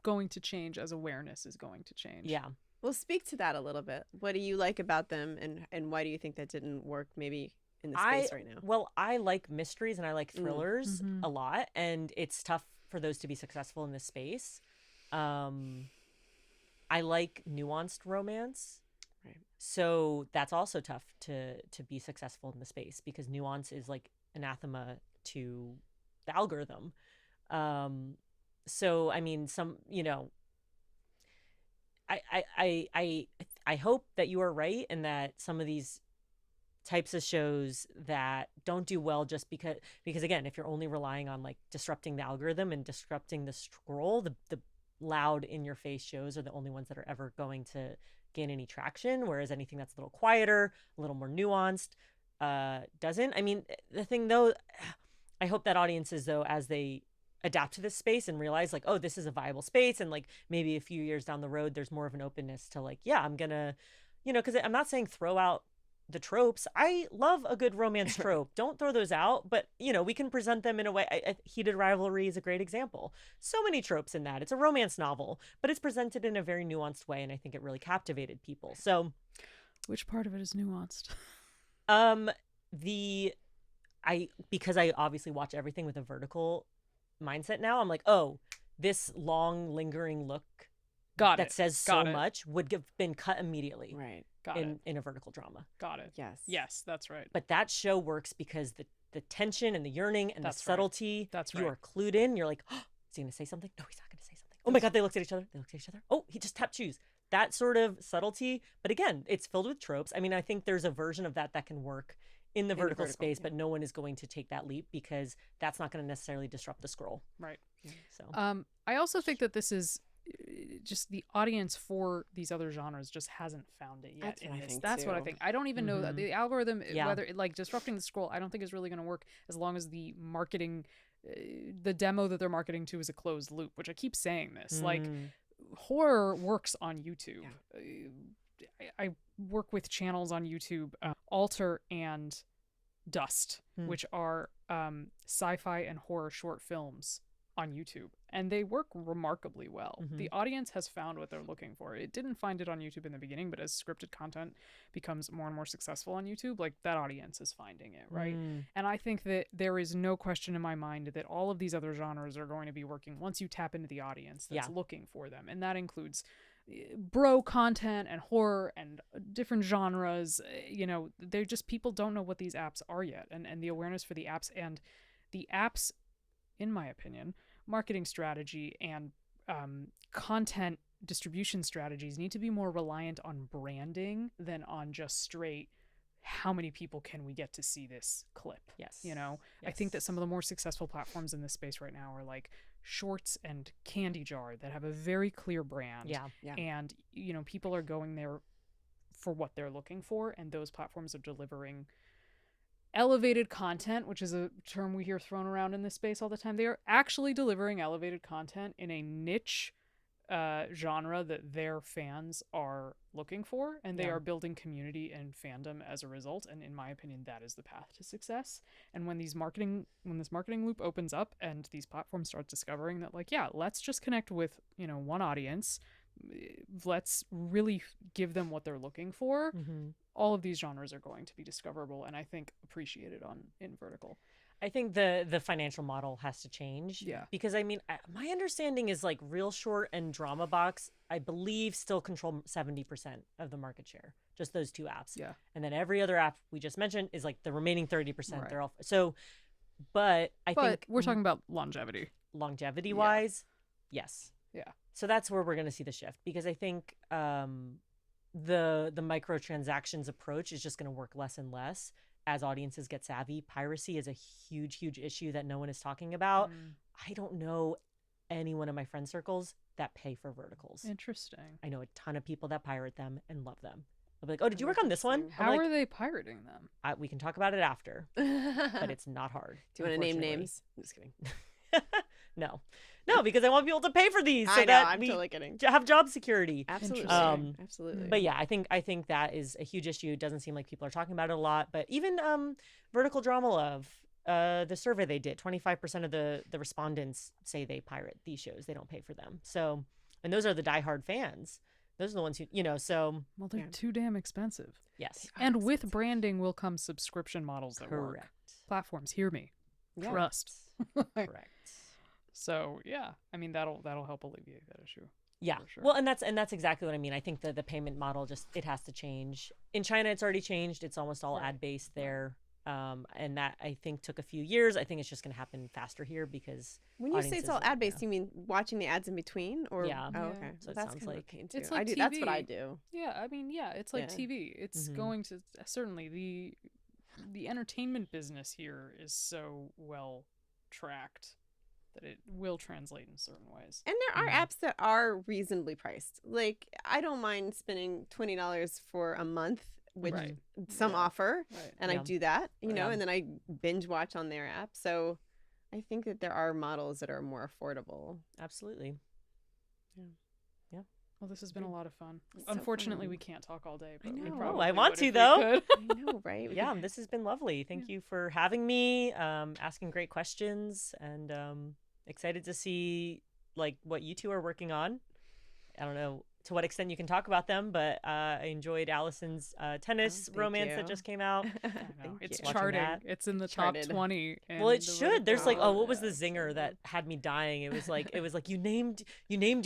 going to change as awareness is going to change. Yeah. Well, speak to that a little bit. What do you like about them, and why do you think that didn't work maybe in the space right now? Well, I like mysteries and I like thrillers Mhm. a lot, and it's tough for those to be successful in this space. I like nuanced romance. Right. So that's also tough to be successful in the space, because nuance is like anathema to the algorithm. So I mean, I hope that you are right, and that some of these types of shows that don't do well just because again, if you're only relying on like disrupting the algorithm and disrupting the scroll, the loud in your face shows are the only ones that are ever going to gain any traction, whereas anything that's a little quieter, a little more nuanced, doesn't. I mean, the thing though, I hope that audiences though, as they adapt to this space and realize like, oh, this is a viable space, and like maybe a few years down the road there's more of an openness to like, yeah, I'm gonna, because I'm not saying throw out the tropes. I love a good romance trope. Don't throw those out, but we can present them in a way. Heated Rivalry is a great example. So many tropes in that. It's a romance novel, but it's presented in a very nuanced way, and I think it really captivated people. So, which part of it is nuanced? Because I obviously watch everything with a vertical mindset now, I'm like, oh, this long lingering look that says so much would have been cut immediately. Right. In a vertical drama. Got it. Yes, that's right. But that show works because the tension and the yearning and the subtlety, That's you right. are clued in. You're like, oh, is he going to say something? No, he's not going to say something. Oh my God, they looked at each other. Oh, he just tapped shoes. That sort of subtlety. But again, it's filled with tropes. I mean, I think there's a version of that can work in the vertical space, but no one is going to take that leap because that's not going to necessarily disrupt the scroll. Right. So I also think that this is just the audience for these other genres just hasn't found it yet. That's what I think. I don't even know that the algorithm, whether like disrupting the scroll, I don't think is really going to work as long as the marketing, the demo that they're marketing to is a closed loop, which I keep saying this. Like horror works on YouTube. I work with channels on YouTube, Alter and Dust, which are sci-fi and horror short films on YouTube, and they work remarkably well. The audience has found what they're looking for. It didn't find it on YouTube in the beginning, but as scripted content becomes more and more successful on YouTube, like that audience is finding it, right? And I think that there is no question in my mind that all of these other genres are going to be working once you tap into the audience that's looking for them, and that includes bro content and horror and different genres. You know, they're just, people don't know what these apps are yet, and the awareness for the apps, in my opinion, marketing strategy and content distribution strategies need to be more reliant on branding than on just straight how many people can we get to see this clip. You know, I think that some of the more successful platforms in this space right now are like Shorts and Candy Jar that have a very clear brand. And you know, people are going there for what they're looking for, and those platforms are delivering elevated content, which is a term we hear thrown around in this space all the time. They are actually delivering elevated content in a niche genre that their fans are looking for, and they are building community and fandom as a result. And in my opinion, that is the path to success. And when this marketing loop opens up and these platforms start discovering that, like, yeah, let's just connect with, you know, one audience, let's really give them what they're looking for, all of these genres are going to be discoverable and I think appreciated in vertical. I think the financial model has to change. Because I mean, my understanding is like Real Short and Drama Box, I believe, still control 70% of the market share. Just those two apps. And then every other app we just mentioned is like the remaining 30%. They're all so. But I think we're talking about longevity wise. Yes. So that's where we're going to see the shift, because I think the microtransactions approach is just going to work less and less as audiences get savvy. Piracy is a huge issue that no one is talking about. I don't know anyone in my friend circles that pay for verticals. Interesting. I know a ton of people that pirate them and love them. I'll be like, oh, did you work on this one? How are they pirating them? We can talk about it after, but it's not hard. Do you want to name names? I'm just kidding. No, because I want people to pay for these so I know, that I'm we totally kidding. have job security. Absolutely. Absolutely. But yeah, I think that is a huge issue. It doesn't seem like people are talking about it a lot. But even Vertical Drama Love, the survey they did, 25% of the respondents say they pirate these shows. They don't pay for them. So, and those are the diehard fans. Those are the ones who, you know, so. Well, they're too damn expensive. Yes. And with branding will come subscription models that work. Platforms, hear me. Trust. Correct. So yeah, I mean that'll help alleviate that issue. Yeah. Sure. Well, and that's exactly what I mean. I think the payment model it has to change. In China, it's already changed. It's almost all ad based there, and that I think took a few years. I think it's just going to happen faster here because when you say it's all ad based, you mean watching the ads in between, or yeah? Oh, okay. So that's sounds like it's like TV. That's what I do. Yeah, I mean, yeah, it's like TV. It's going to certainly the entertainment business here is so well tracked that it will translate in certain ways. And there are apps that are reasonably priced. Like, I don't mind spending $20 for a month, which some offer, and I do that, you know, and then I binge watch on their app. So I think that there are models that are more affordable. Absolutely. Yeah. Well, this has been a lot of fun. Unfortunately, we can't talk all day, but we probably I want to, though. I know, right? Yeah, this has been lovely. Thank you for having me, asking great questions, and excited to see like what you two are working on. I don't know to what extent you can talk about them, but I enjoyed Allison's tennis romance that just came out. It's charting. It's in the top 20. Well, it should. There's like, what was the zinger that had me dying? It was like you named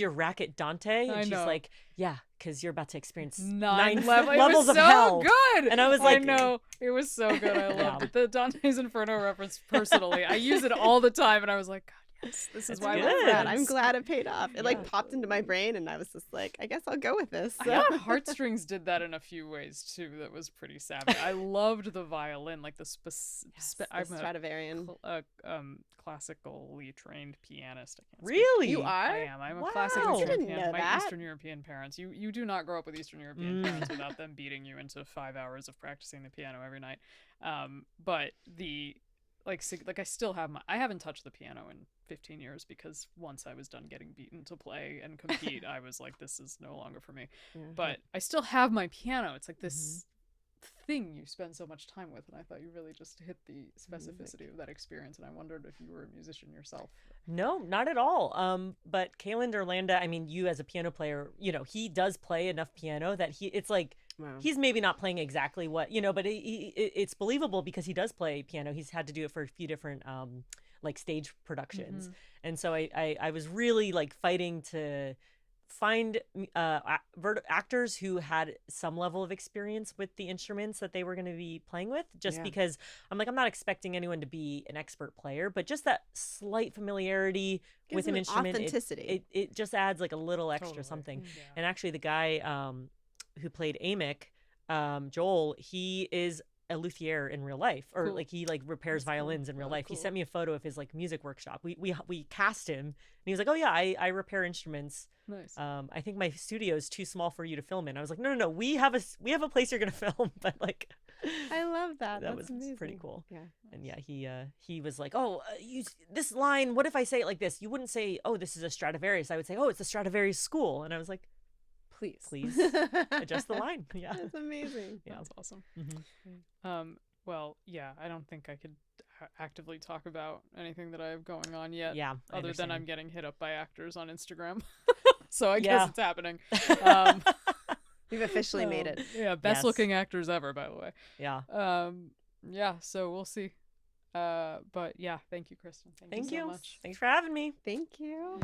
your racket Dante, and she's like, yeah, because you're about to experience 9 levels of hell. Good. And I was like, I know, it was so good. I loved it. The Dante's Inferno reference personally, I use it all the time, and I was like, God. This is That's why good. we're glad. friends. I'm glad it paid off. It like Yeah. popped into my brain, and I was just like, I guess I'll go with this. I So. thought Heartstrings did that in a few ways too. That was pretty savvy. I loved the violin, like the The I'm a Stradivarian. classically trained pianist. I can't speak. Really? You are? I am. I'm a Wow. classically I trained didn't pianist. know My that. Eastern European parents. You do not grow up with Eastern European parents without them beating you into 5 hours of practicing the piano every night. But the like I still have I haven't touched the piano in 15 years because once I was done getting beaten to play and compete, I was like, this is no longer for me. Yeah. But I still have my piano. It's like this thing you spend so much time with, and I thought you really just hit the specificity of that experience, and I wondered if you were a musician yourself. No, not at all. But Kaylin Derlanda, I mean, you as a piano player, he does play enough piano that it's like Wow. he's maybe not playing exactly what, but it's believable because he does play piano. He's had to do it for a few different like stage productions. And so I was really like fighting to find actors who had some level of experience with the instruments that they were going to be playing with, just because I'm not expecting anyone to be an expert player, but just that slight familiarity with an instrument, authenticity. it just adds like a little extra something. Yeah. And actually the guy who played Amick, Joel, he is a luthier in real life, or Cool. like he like repairs violins in real life. Cool. He sent me a photo of his like music workshop. We cast him, and he was like, "Oh yeah, I repair instruments. Nice. I think my studio is too small for you to film in." I was like, "No, we have a place you're gonna film." But like, I love that. that That's was amazing. pretty cool. Yeah. And yeah, he was like, "Oh, this line. What if I say it like this? You wouldn't say, oh, this is a Stradivarius. I would say, oh, it's a Stradivarius school." And I was like, please adjust the line. Yeah, That's amazing. Yeah. That's awesome. Mm-hmm. Well, yeah, I don't think I could actively talk about anything that I have going on yet. Yeah, I other than understand. I'm getting hit up by actors on Instagram. So I Yeah. guess it's happening. Um, You've officially made it. Yeah, best Yes. looking actors ever, by the way. Yeah. Yeah, so we'll see. But yeah, thank you, Kristen. Thank you so much. Thanks for having me. Thank you.